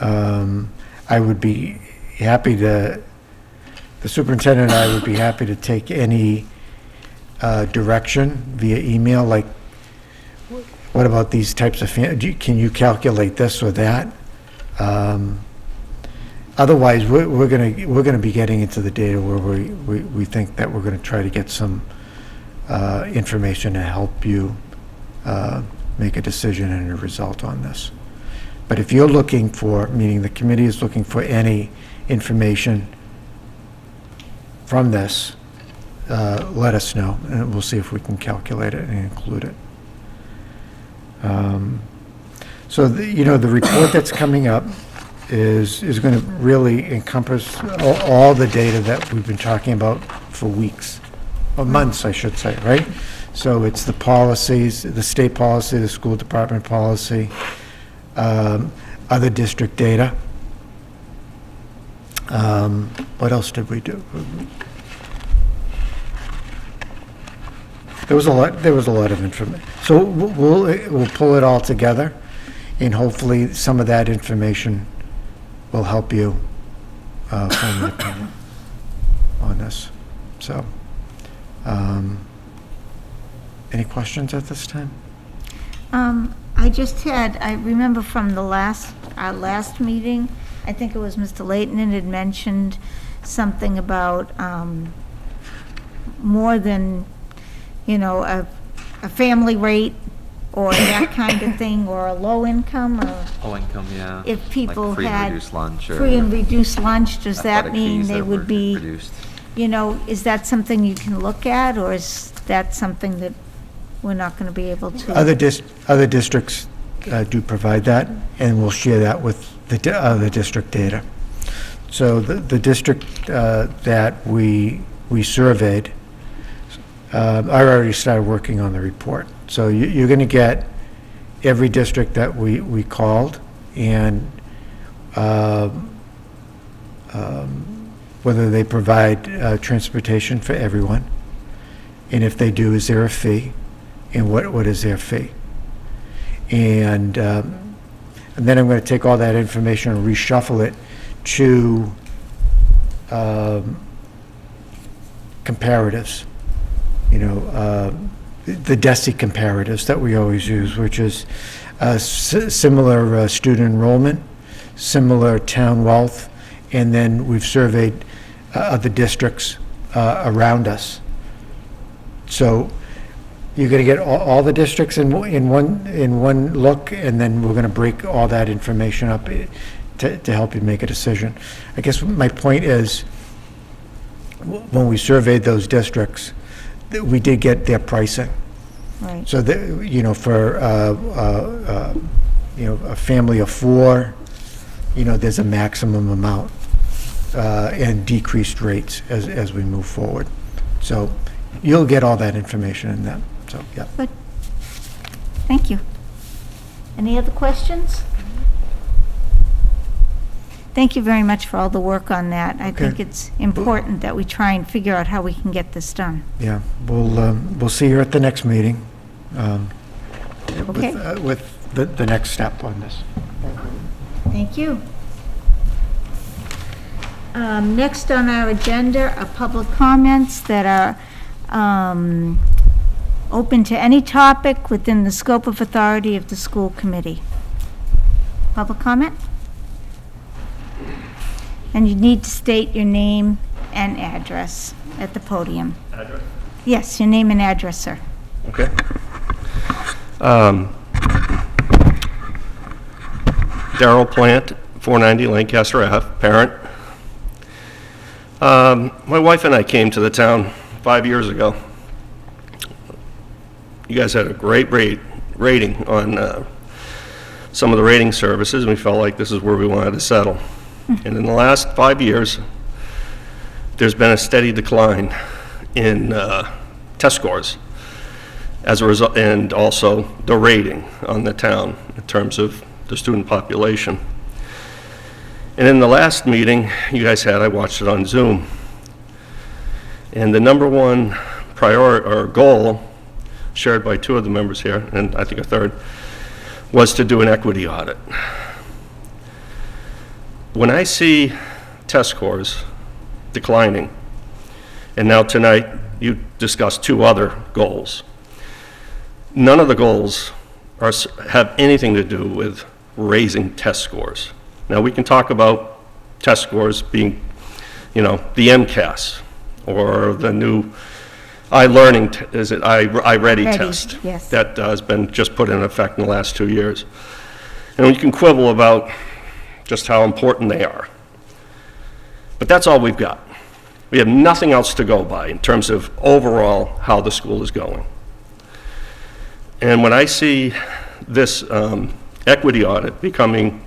Speaker 3: I would be happy to, the superintendent and I would be happy to take any direction via email, like, what about these types of, can you calculate this or that? Otherwise, we're gonna be getting into the data where we think that we're gonna try to get some information to help you make a decision and a result on this. But if you're looking for, meaning the committee is looking for any information from this, let us know, and we'll see if we can calculate it and include it. So the report that's coming up is going to really encompass all the data that we've been talking about for weeks, or months, I should say, right? So it's the policies, the state policy, the school department policy, other district data. What else did we do? There was a lot of information. So we'll pull it all together, and hopefully some of that information will help you form an opinion on this. So, any questions at this time?
Speaker 2: I remember from our last meeting, I think it was Mr. Leighton had mentioned something about more than, a family rate or that kind of thing, or a low income, or
Speaker 6: Low income, yeah.
Speaker 2: if people
Speaker 6: Like free and
Speaker 2: had
Speaker 6: reduced lunch or
Speaker 2: free and reduced lunch, does that
Speaker 6: athletic
Speaker 2: mean
Speaker 6: fees
Speaker 2: they
Speaker 6: that
Speaker 2: would
Speaker 6: were
Speaker 2: be,
Speaker 6: reduced.
Speaker 2: is that something you can look at, or is that something that we're not going to be able to?
Speaker 3: Other districts do provide that, and we'll share that with the other district data. So the district that we surveyed, I already started working on the report. So you're going to get every district that we called, and whether they provide transportation for everyone, and if they do, is there a fee, and what is their fee? And then I'm going to take all that information and reshuffle it to comparatives, the DESI comparatives that we always use, which is similar student enrollment, similar town wealth, and then we've surveyed other districts around us. So you're going to get all the districts in one look, and then we're going to break all that information up to help you make a decision. I guess my point is, when we surveyed those districts, we did get their pricing.
Speaker 2: Right.
Speaker 3: So that, for a family of four, there's a maximum amount and decreased rates as we move forward. So you'll get all that information in that. So, yeah.
Speaker 2: Good. Thank you. Any other questions? Thank you very much for all the work on that. I think it's important that we try and figure out how we can get this done.
Speaker 3: Yeah, we'll see you at the next meeting.
Speaker 2: Okay.
Speaker 3: With the next step on this.
Speaker 2: Thank you. Next on our agenda are public comments that are open to any topic within the scope of authority of the school committee. Public comment? And you need to state your name and address at the podium.
Speaker 8: Address?
Speaker 2: Yes, your name and address, sir.
Speaker 8: Okay. Darrell Plant, 490 Lancaster Ave, parent. My wife and I came to the town 5 years ago. You guys had a great rating on some of the rating services, and we felt like this is where we wanted to settle. And in the last 5 years, there's been a steady decline in test scores as a result, and also the rating on the town in terms of the student population. And in the last meeting you guys had, I watched it on Zoom, and the number one priority or goal shared by two of the members here, and I think a third, was to do an equity audit. When I see test scores declining, and now tonight you discussed two other goals, none of the goals have anything to do with raising test scores. Now, we can talk about test scores being, the MCAS or the new iLearning, iReady test?
Speaker 2: Yes.
Speaker 8: That has been just put in effect in the last 2 years. And we can quibble about just how important they are. But that's all we've got. We have nothing else to go by in terms of overall how the school is going. And when I see this equity audit becoming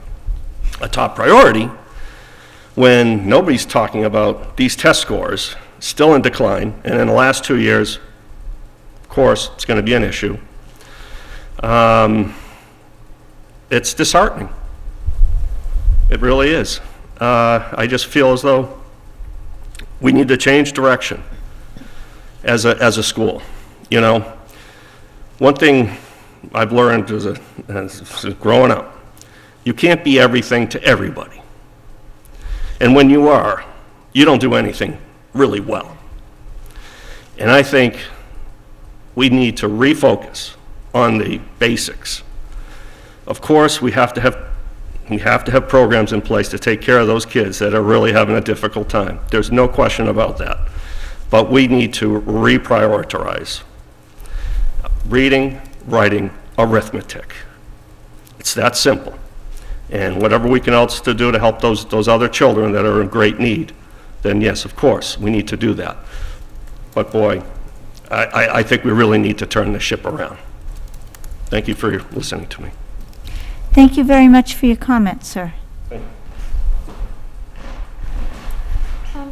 Speaker 8: a top priority, when nobody's talking about these test scores still in decline, and in the last 2 years, of course, it's going to be an issue, it's disheartening. It really is. I just feel as though we need to change direction as a school. One thing I've learned as growing up, you can't be everything to everybody. And when you are, you don't do anything really well. And I think we need to refocus on the basics. Of course, we have to have programs in place to take care of those kids that are really having a difficult time. There's no question about that. But we need to reprioritize reading, writing, arithmetic. It's that simple. And whatever we can else to do to help those other children that are in great need, then yes, of course, we need to do that. But boy, I think we really need to turn the ship around. Thank you for listening to me.
Speaker 2: Thank you very much for your comments, sir.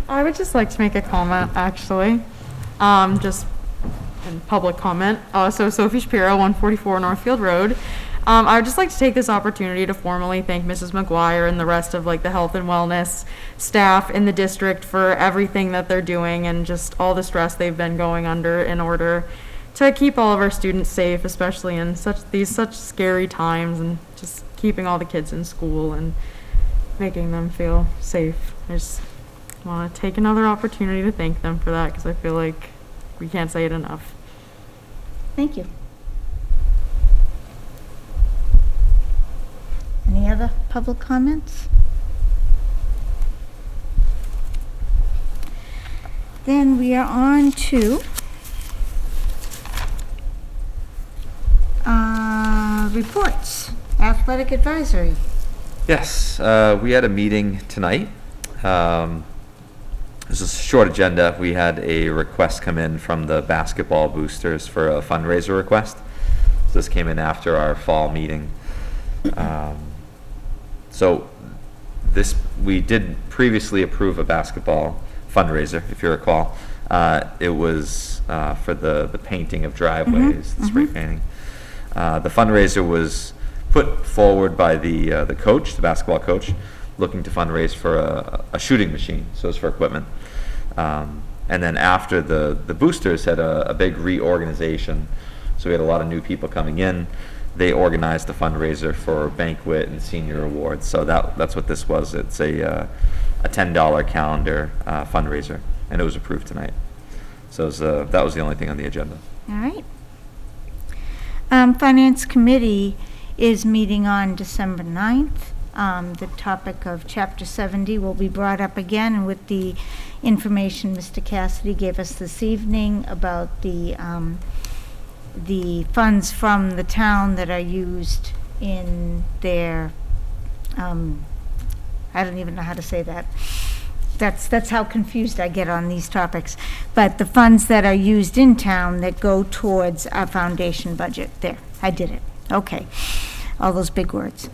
Speaker 5: I would just like to make a comment, actually, just in public comment. So Sophie Shapiro, 144 Northfield Road. I would just like to take this opportunity to formally thank Mrs. McGuire and the rest of the health and wellness staff in the district for everything that they're doing and just all the stress they've been going under in order to keep all of our students safe, especially in such scary times, and just keeping all the kids in school and making them feel safe. I just want to take another opportunity to thank them for that, because I feel like we can't say it enough.
Speaker 2: Thank you. Any other public comments? Then we are on to reports. Athletic advisory.
Speaker 6: Yes, we had a meeting tonight. This is a short agenda. We had a request come in from the basketball boosters for a fundraiser request. So this came in after our fall meeting. So we did previously approve a basketball fundraiser, if you recall. It was for the painting of driveways, the spray painting. The fundraiser was put forward by the coach, the basketball coach, looking to fundraise for a shooting machine, so it's for equipment. And then after the boosters had a big reorganization, so we had a lot of new people coming in. They organized the fundraiser for banquet and senior awards. So that's what this was. It's a $10 calendar fundraiser, and it was approved tonight. So that was the only thing on the agenda.
Speaker 2: All right. Finance Committee is meeting on December 9th. The topic of Chapter 70 will be brought up again, and with the information Mr. Cassidy gave us this evening about the funds from the town that are used in their, I don't even know how to say that. That's how confused I get on these topics. But the funds that are used in town that go towards our foundation budget. There, I did it. Okay. All those big words.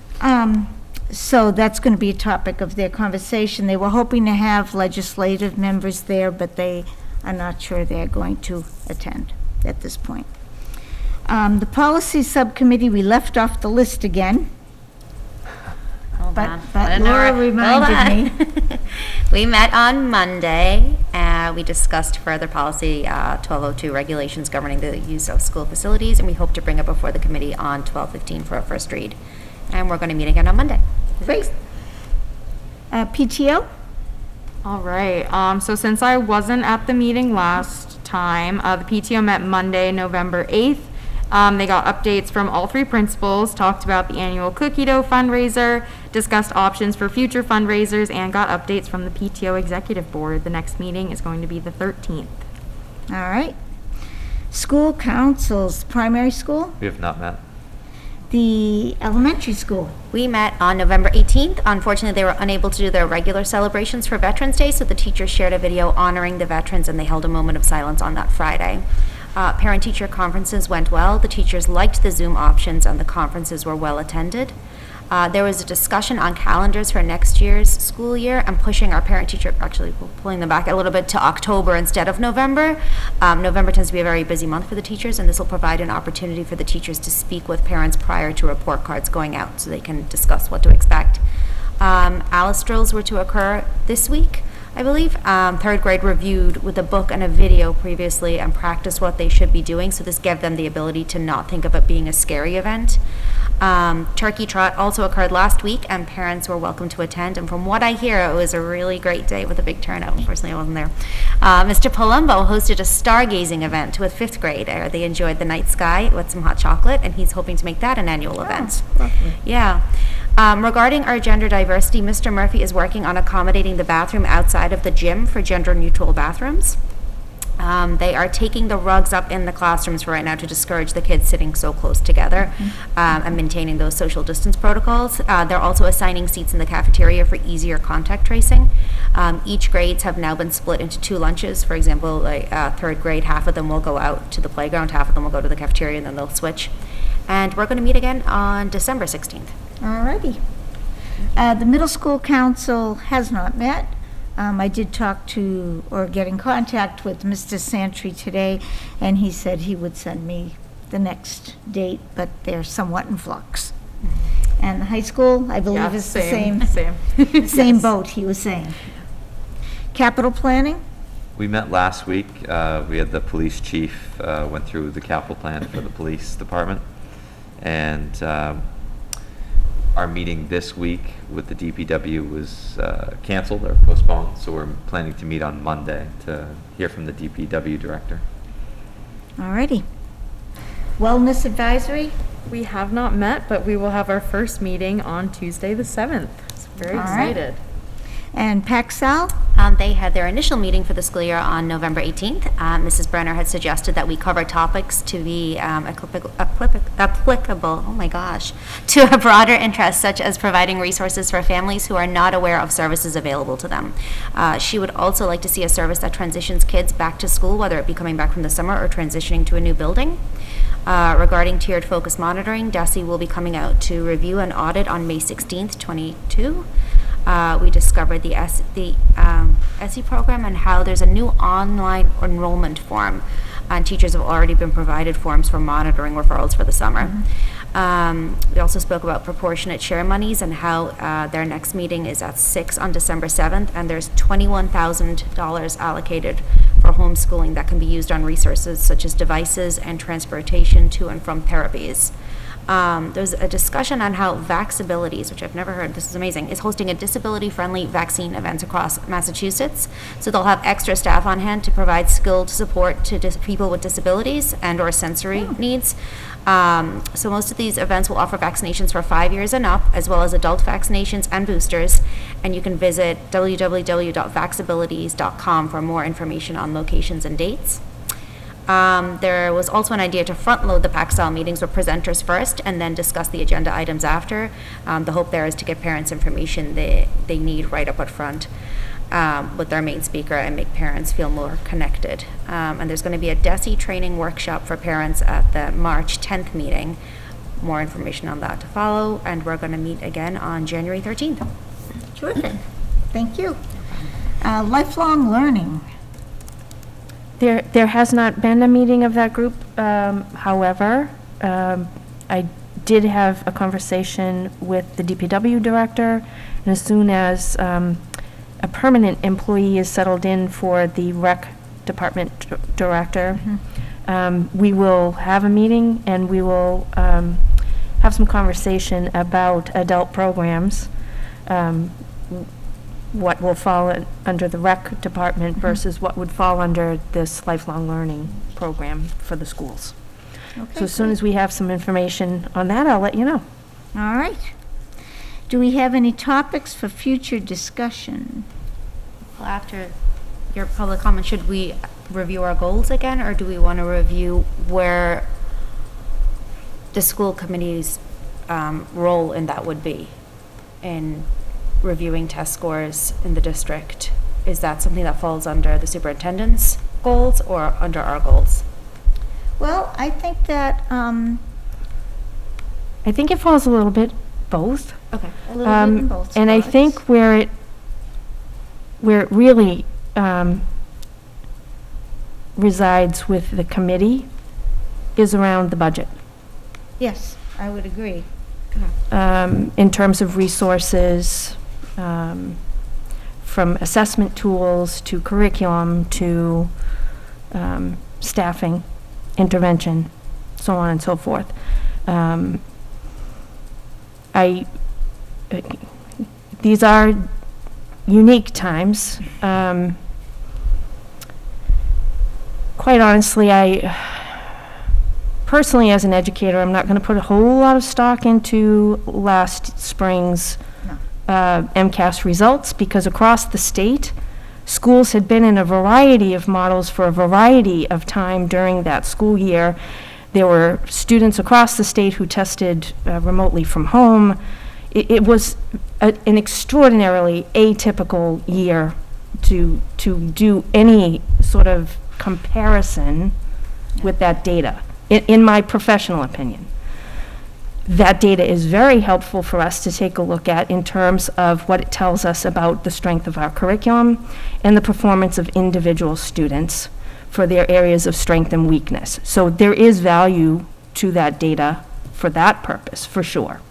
Speaker 2: So that's going to be a topic of their conversation. They were hoping to have legislative members there, but they are not sure they're going to attend at this point. The policy subcommittee, we left off the list again.
Speaker 4: Hold
Speaker 2: But-
Speaker 4: on.
Speaker 2: but
Speaker 4: Hold on.
Speaker 2: Laura reminded
Speaker 4: Hold on. We met on Monday, and we discussed further policy 1202 regulations governing the use of school facilities, and we hope to bring it before the committee on 12/15 for a first read. And we're going to meet again on Monday.
Speaker 2: Great. PTO?
Speaker 5: All right, so since I wasn't at the meeting last time, the PTO met Monday, November 8th. They got updates from all three principals, talked about the annual cookie dough fundraiser, discussed options for future fundraisers, and got updates from the PTO executive board. The next meeting is going to be the 13th.
Speaker 2: All right. School councils, primary school,
Speaker 6: We have not met.
Speaker 2: the elementary school.
Speaker 4: We met on November 18th. Unfortunately, they were unable to do their regular celebrations for Veterans Day, so the teachers shared a video honoring the veterans, and they held a moment of silence on that Friday. Parent-teacher conferences went well. The teachers liked the Zoom options, and the conferences were well attended. There was a discussion on calendars for next year's school year and pushing our parent-teacher, actually pulling them back a little bit to October instead of November. November tends to be a very busy month for the teachers, and this will provide an opportunity for the teachers to speak with parents prior to report cards going out so they can discuss what to expect. Alice drills were to occur this week, I believe. Third grade reviewed with a book and a video previously and practiced what they should be doing, so this gave them the ability to not think of it being a scary event. Turkey Trot also occurred last week, and parents were welcome to attend, and from what I hear, it was a really great day with a big turnout. Unfortunately, I wasn't there. Mr. Palumbo hosted a stargazing event with fifth grade. They enjoyed the night sky with some hot chocolate, and he's hoping to make that an annual event.
Speaker 2: Lovely.
Speaker 4: Yeah. Regarding our gender diversity, Mr. Murphy is working on accommodating the bathroom outside of the gym for gender-neutral bathrooms. They are taking the rugs up in the classrooms for right now to discourage the kids sitting so close together and maintaining those social distance protocols. They're also assigning seats in the cafeteria for easier contact tracing. Each grades have now been split into two lunches. For example, like third grade, half of them will go out to the playground, half of them will go to the cafeteria, and then they'll switch. And we're going to meet again on December 16th.
Speaker 2: All righty. The middle school council has not met. I did talk to, or get in contact with Mr. Santry today, and he said he would send me the next date, but they're somewhat in flux. And the high school, I believe, is the same. Same boat, he was saying. Capital planning?
Speaker 6: We met last week. We had the police chief, went through the capital plan for the police department. And our meeting this week with the DPW was canceled or postponed, so we're planning to meet on Monday to hear from the DPW director.
Speaker 2: All righty. Wellness advisory?
Speaker 5: We have not met, but we will have our first meeting on Tuesday, the 7th. So very
Speaker 2: All right.
Speaker 5: excited.
Speaker 2: And Paxal?
Speaker 4: They had their initial meeting for the school year on November 18th. Mrs. Brenner had suggested that we cover topics to be applicable, oh my gosh, to a broader interest, such as providing resources for families who are not aware of services available to them. She would also like to see a service that transitions kids back to school, whether it be coming back from the summer or transitioning to a new building. Regarding tiered focus monitoring, DESE will be coming out to review and audit on May 16th, 22. We discovered the SE program and how there's a new online enrollment form, and teachers have already been provided forms for monitoring referrals for the summer. We also spoke about proportionate share monies and how their next meeting is at 6 on December 7th, and there's $21,000 allocated for homeschooling that can be used on resources such as devices and transportation to and from therapies. There's a discussion on how Vaxabilities, which I've never heard, this is amazing, is hosting a disability-friendly vaccine event across Massachusetts. So they'll have extra staff on hand to provide skilled support to people with disabilities and/or sensory needs. So most of these events will offer vaccinations for 5 years and up, as well as adult vaccinations and boosters. And you can visit www.vaxabilities.com for more information on locations and dates. There was also an idea to front-load the PAC-style meetings with presenters first and then discuss the agenda items after. The hope there is to give parents information they need right up at front with their main speaker and make parents feel more connected. And there's going to be a DESE training workshop for parents at the March 10th meeting. More information on that to follow, and we're going to meet again on January 13th.
Speaker 2: Terrific. Thank you. Lifelong learning.
Speaker 1: There has not been a meeting of that group. However, I did have a conversation with the DPW director, and as soon as a permanent employee is settled in for the rec department director, we will have a meeting, and we will have some conversation about adult programs, what will fall under the rec department versus what would fall under this lifelong learning program for the schools. So as soon as we have some information on that, I'll let you know.
Speaker 2: All right. Do we have any topics for future discussion?
Speaker 4: Well, after your public comment, should we review our goals again, or do we want to review where the school committee's role in that would be in reviewing test scores in the district? Is that something that falls under the superintendent's goals or under our goals?
Speaker 2: Well, I think that,
Speaker 1: I think it falls a little bit both.
Speaker 4: Okay.
Speaker 2: a little bit in both
Speaker 1: And I
Speaker 2: spots.
Speaker 1: think where it really resides with the committee is around the budget.
Speaker 2: Yes, I would agree.
Speaker 1: In terms of resources, from assessment tools to curriculum to staffing, intervention, so on and so forth. These are unique times. Quite honestly, personally, as an educator, I'm not going to put a whole lot of stock into last spring's MCAS results, because across the state, schools had been in a variety of models for a variety of time during that school year. There were students across the state who tested remotely from home. It was an extraordinarily atypical year to do any sort of comparison with that data, in my professional opinion. That data is very helpful for us to take a look at in terms of what it tells us about the strength of our curriculum and the performance of individual students for their areas of strength and weakness. So there is value to that data for that purpose, for sure.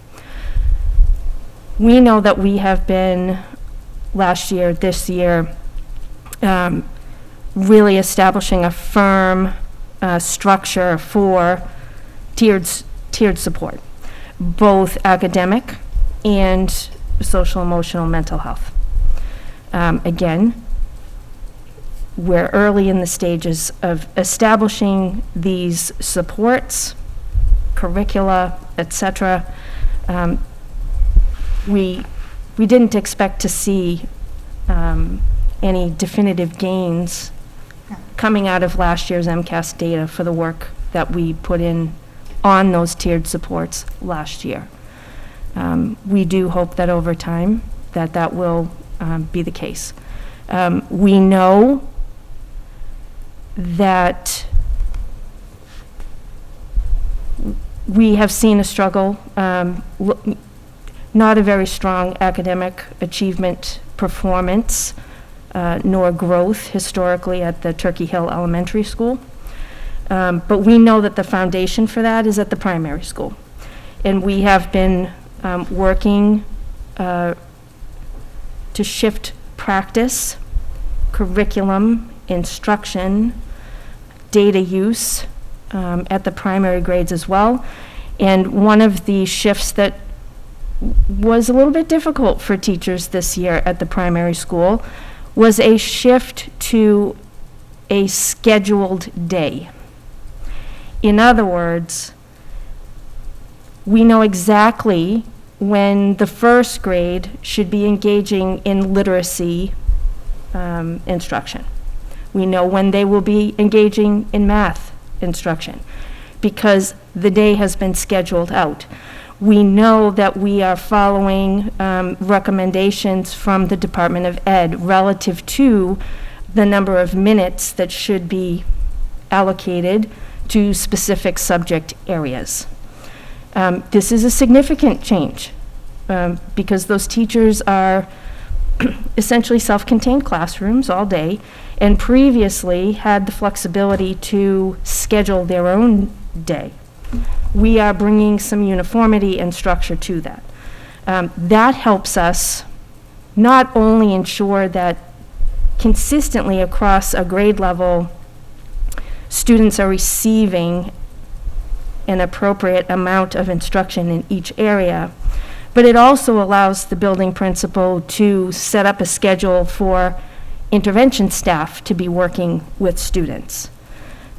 Speaker 1: We know that we have been, last year, this year, really establishing a firm structure for tiered support, both academic and social, emotional, mental health. Again, we're early in the stages of establishing these supports, curricula, et cetera. We didn't expect to see any definitive gains coming out of last year's MCAS data for the work that we put in on those tiered supports last year. We do hope that over time that will be the case. We know that we have seen a struggle, not a very strong academic achievement performance, nor growth historically at the Turkey Hill Elementary School. But we know that the foundation for that is at the primary school. And we have been working to shift practice, curriculum, instruction, data use at the primary grades as well. And one of the shifts that was a little bit difficult for teachers this year at the primary school was a shift to a scheduled day. In other words, we know exactly when the first grade should be engaging in literacy instruction. We know when they will be engaging in math instruction because the day has been scheduled out. We know that we are following recommendations from the Department of Ed relative to the number of minutes that should be allocated to specific subject areas. This is a significant change because those teachers are essentially self-contained classrooms all day and previously had the flexibility to schedule their own day. We are bringing some uniformity and structure to that. That helps us not only ensure that consistently across a grade level, students are receiving an appropriate amount of instruction in each area, but it also allows the building principal to set up a schedule for intervention staff to be working with students.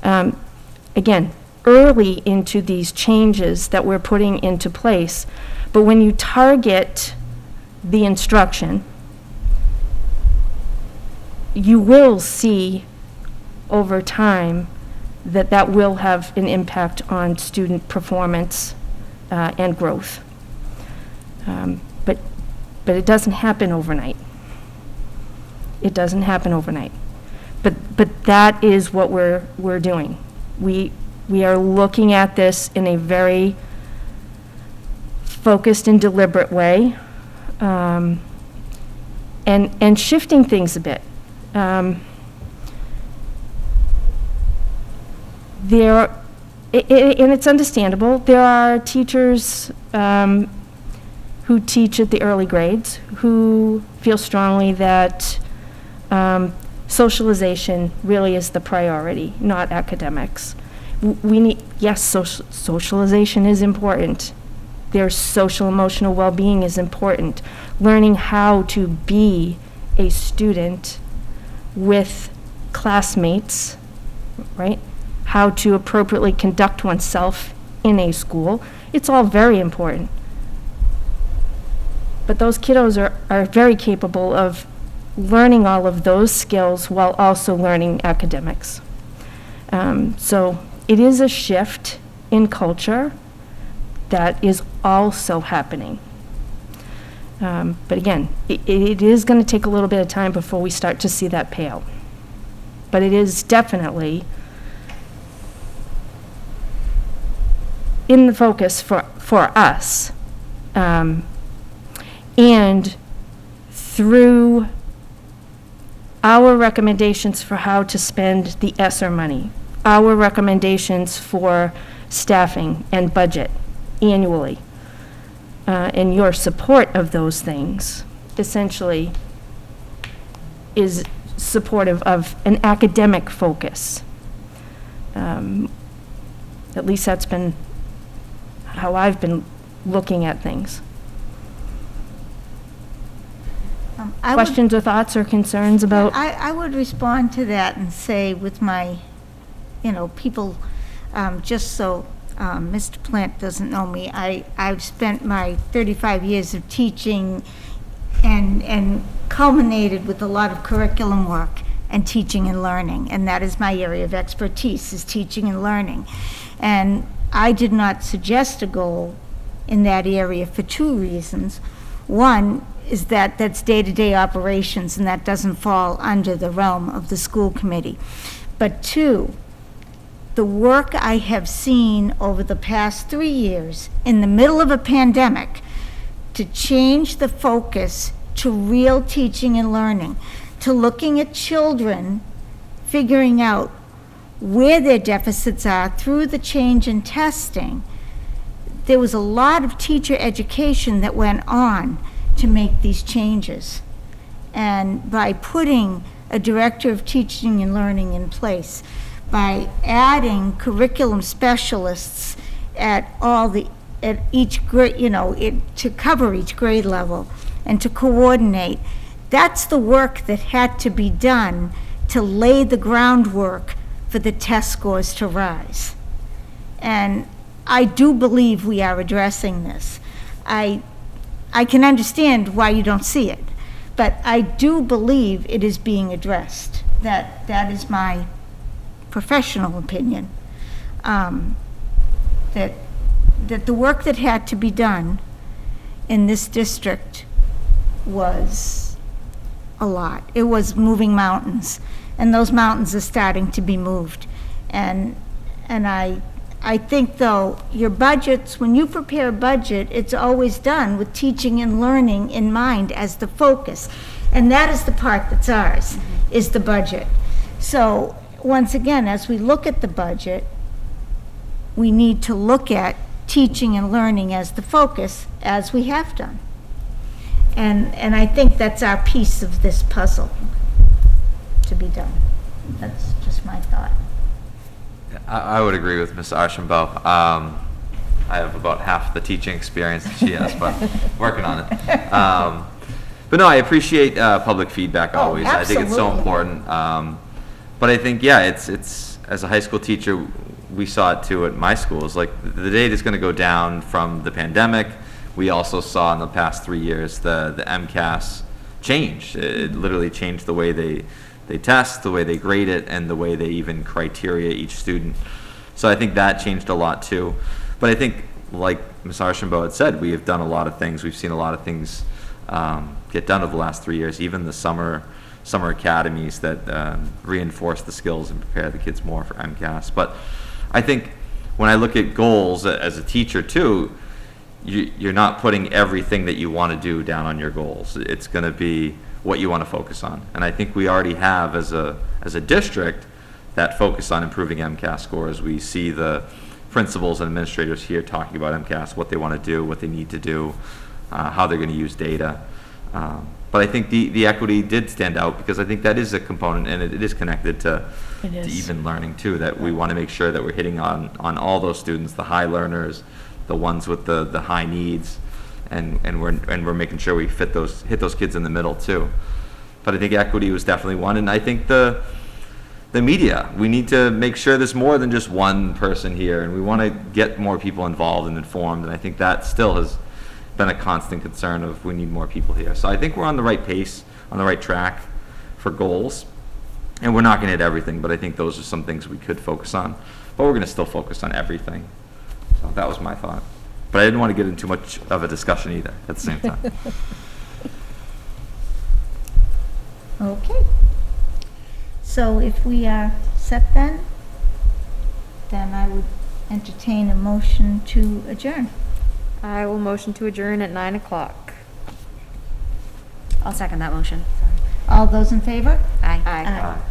Speaker 1: Again, early into these changes that we're putting into place, but when you target the instruction, you will see over time that that will have an impact on student performance and growth. But it doesn't happen overnight. It doesn't happen overnight. But that is what we're doing. We are looking at this in a very focused and deliberate way, and shifting things a bit. And it's understandable. There are teachers who teach at the early grades who feel strongly that socialization really is the priority, not academics. We need, yes, socialization is important. Their social emotional well-being is important. Learning how to be a student with classmates, right? How to appropriately conduct oneself in a school. It's all very important. But those kiddos are very capable of learning all of those skills while also learning academics. So it is a shift in culture that is also happening. But again, it is going to take a little bit of time before we start to see that pay out. But it is definitely in the focus for us. And through our recommendations for how to spend the ESSER money, our recommendations for staffing and budget annually, and your support of those things essentially is supportive of an academic focus. At least that's been how I've been looking at things. Questions or thoughts or concerns about?
Speaker 2: I would respond to that and say with my, people, just so Mr. Plant doesn't know me, I've spent my 35 years of teaching and culminated with a lot of curriculum work and teaching and learning, and that is my area of expertise, is teaching and learning. And I did not suggest a goal in that area for two reasons. One is that that's day-to-day operations, and that doesn't fall under the realm of the school committee. But two, the work I have seen over the past 3 years in the middle of a pandemic to change the focus to real teaching and learning, to looking at children, figuring out where their deficits are through the change in testing. There was a lot of teacher education that went on to make these changes. And by putting a director of teaching and learning in place, by adding curriculum specialists at all the, at each grade, you know, to cover each grade level and to coordinate. That's the work that had to be done to lay the groundwork for the test scores to rise. And I do believe we are addressing this. I can understand why you don't see it, but I do believe it is being addressed. That is my professional opinion. That the work that had to be done in this district was a lot. It was moving mountains, and those mountains are starting to be moved. And I think, though, your budgets, when you prepare a budget, it's always done with teaching and learning in mind as the focus. And that is the part that's ours, is the budget. So, once again, as we look at the budget, we need to look at teaching and learning as the focus, as we have done. And I think that's our piece of this puzzle to be done. That's just my thought.
Speaker 6: I would agree with Ms. Archambault. I have about half the teaching experience that she has, but working on it. But no, I appreciate public feedback always. I think it's so
Speaker 2: absolutely.
Speaker 6: important. But I think, yeah, it's as a high school teacher, we saw it too at my schools. Like, the data is going to go down from the pandemic. We also saw in the past 3 years the MCAS change. It literally changed the way they test, the way they grade it, and the way they even criteria each student. So I think that changed a lot too. But I think, like Ms. Archambault had said, we have done a lot of things. We've seen a lot of things get done over the last 3 years, even the summer academies that reinforce the skills and prepare the kids more for MCAS. But I think when I look at goals as a teacher too, you're not putting everything that you want to do down on your goals. It's going to be what you want to focus on. And I think we already have, as a district, that focus on improving MCAS scores. We see the principals and administrators here talking about MCAS, what they want to do, what they need to do, how they're going to use data. But I think the equity did stand out, because I think that is a component, and it is connected to even learning too, that we want to make sure that we're hitting on all those students, the high learners, the ones with the high needs, and we're making sure we hit those kids in the middle too. But I think equity was definitely one, and I think the media, we need to make sure there's more than just one person here, and we want to get more people involved and informed, and I think that still has been a constant concern of we need more people here. So I think we're on the right pace, on the right track for goals, and we're not going to hit everything, but I think those are some things we could focus on, but we're going to still focus on everything. So that was my thought. But I didn't want to get into too much of a discussion either at the same time.
Speaker 2: Okay. So if we are set then I would entertain a motion to adjourn.
Speaker 5: I will motion to adjourn at 9 o'clock.
Speaker 4: I'll second that motion.
Speaker 2: All those in favor?
Speaker 4: Aye.
Speaker 5: Aye.
Speaker 2: Aye.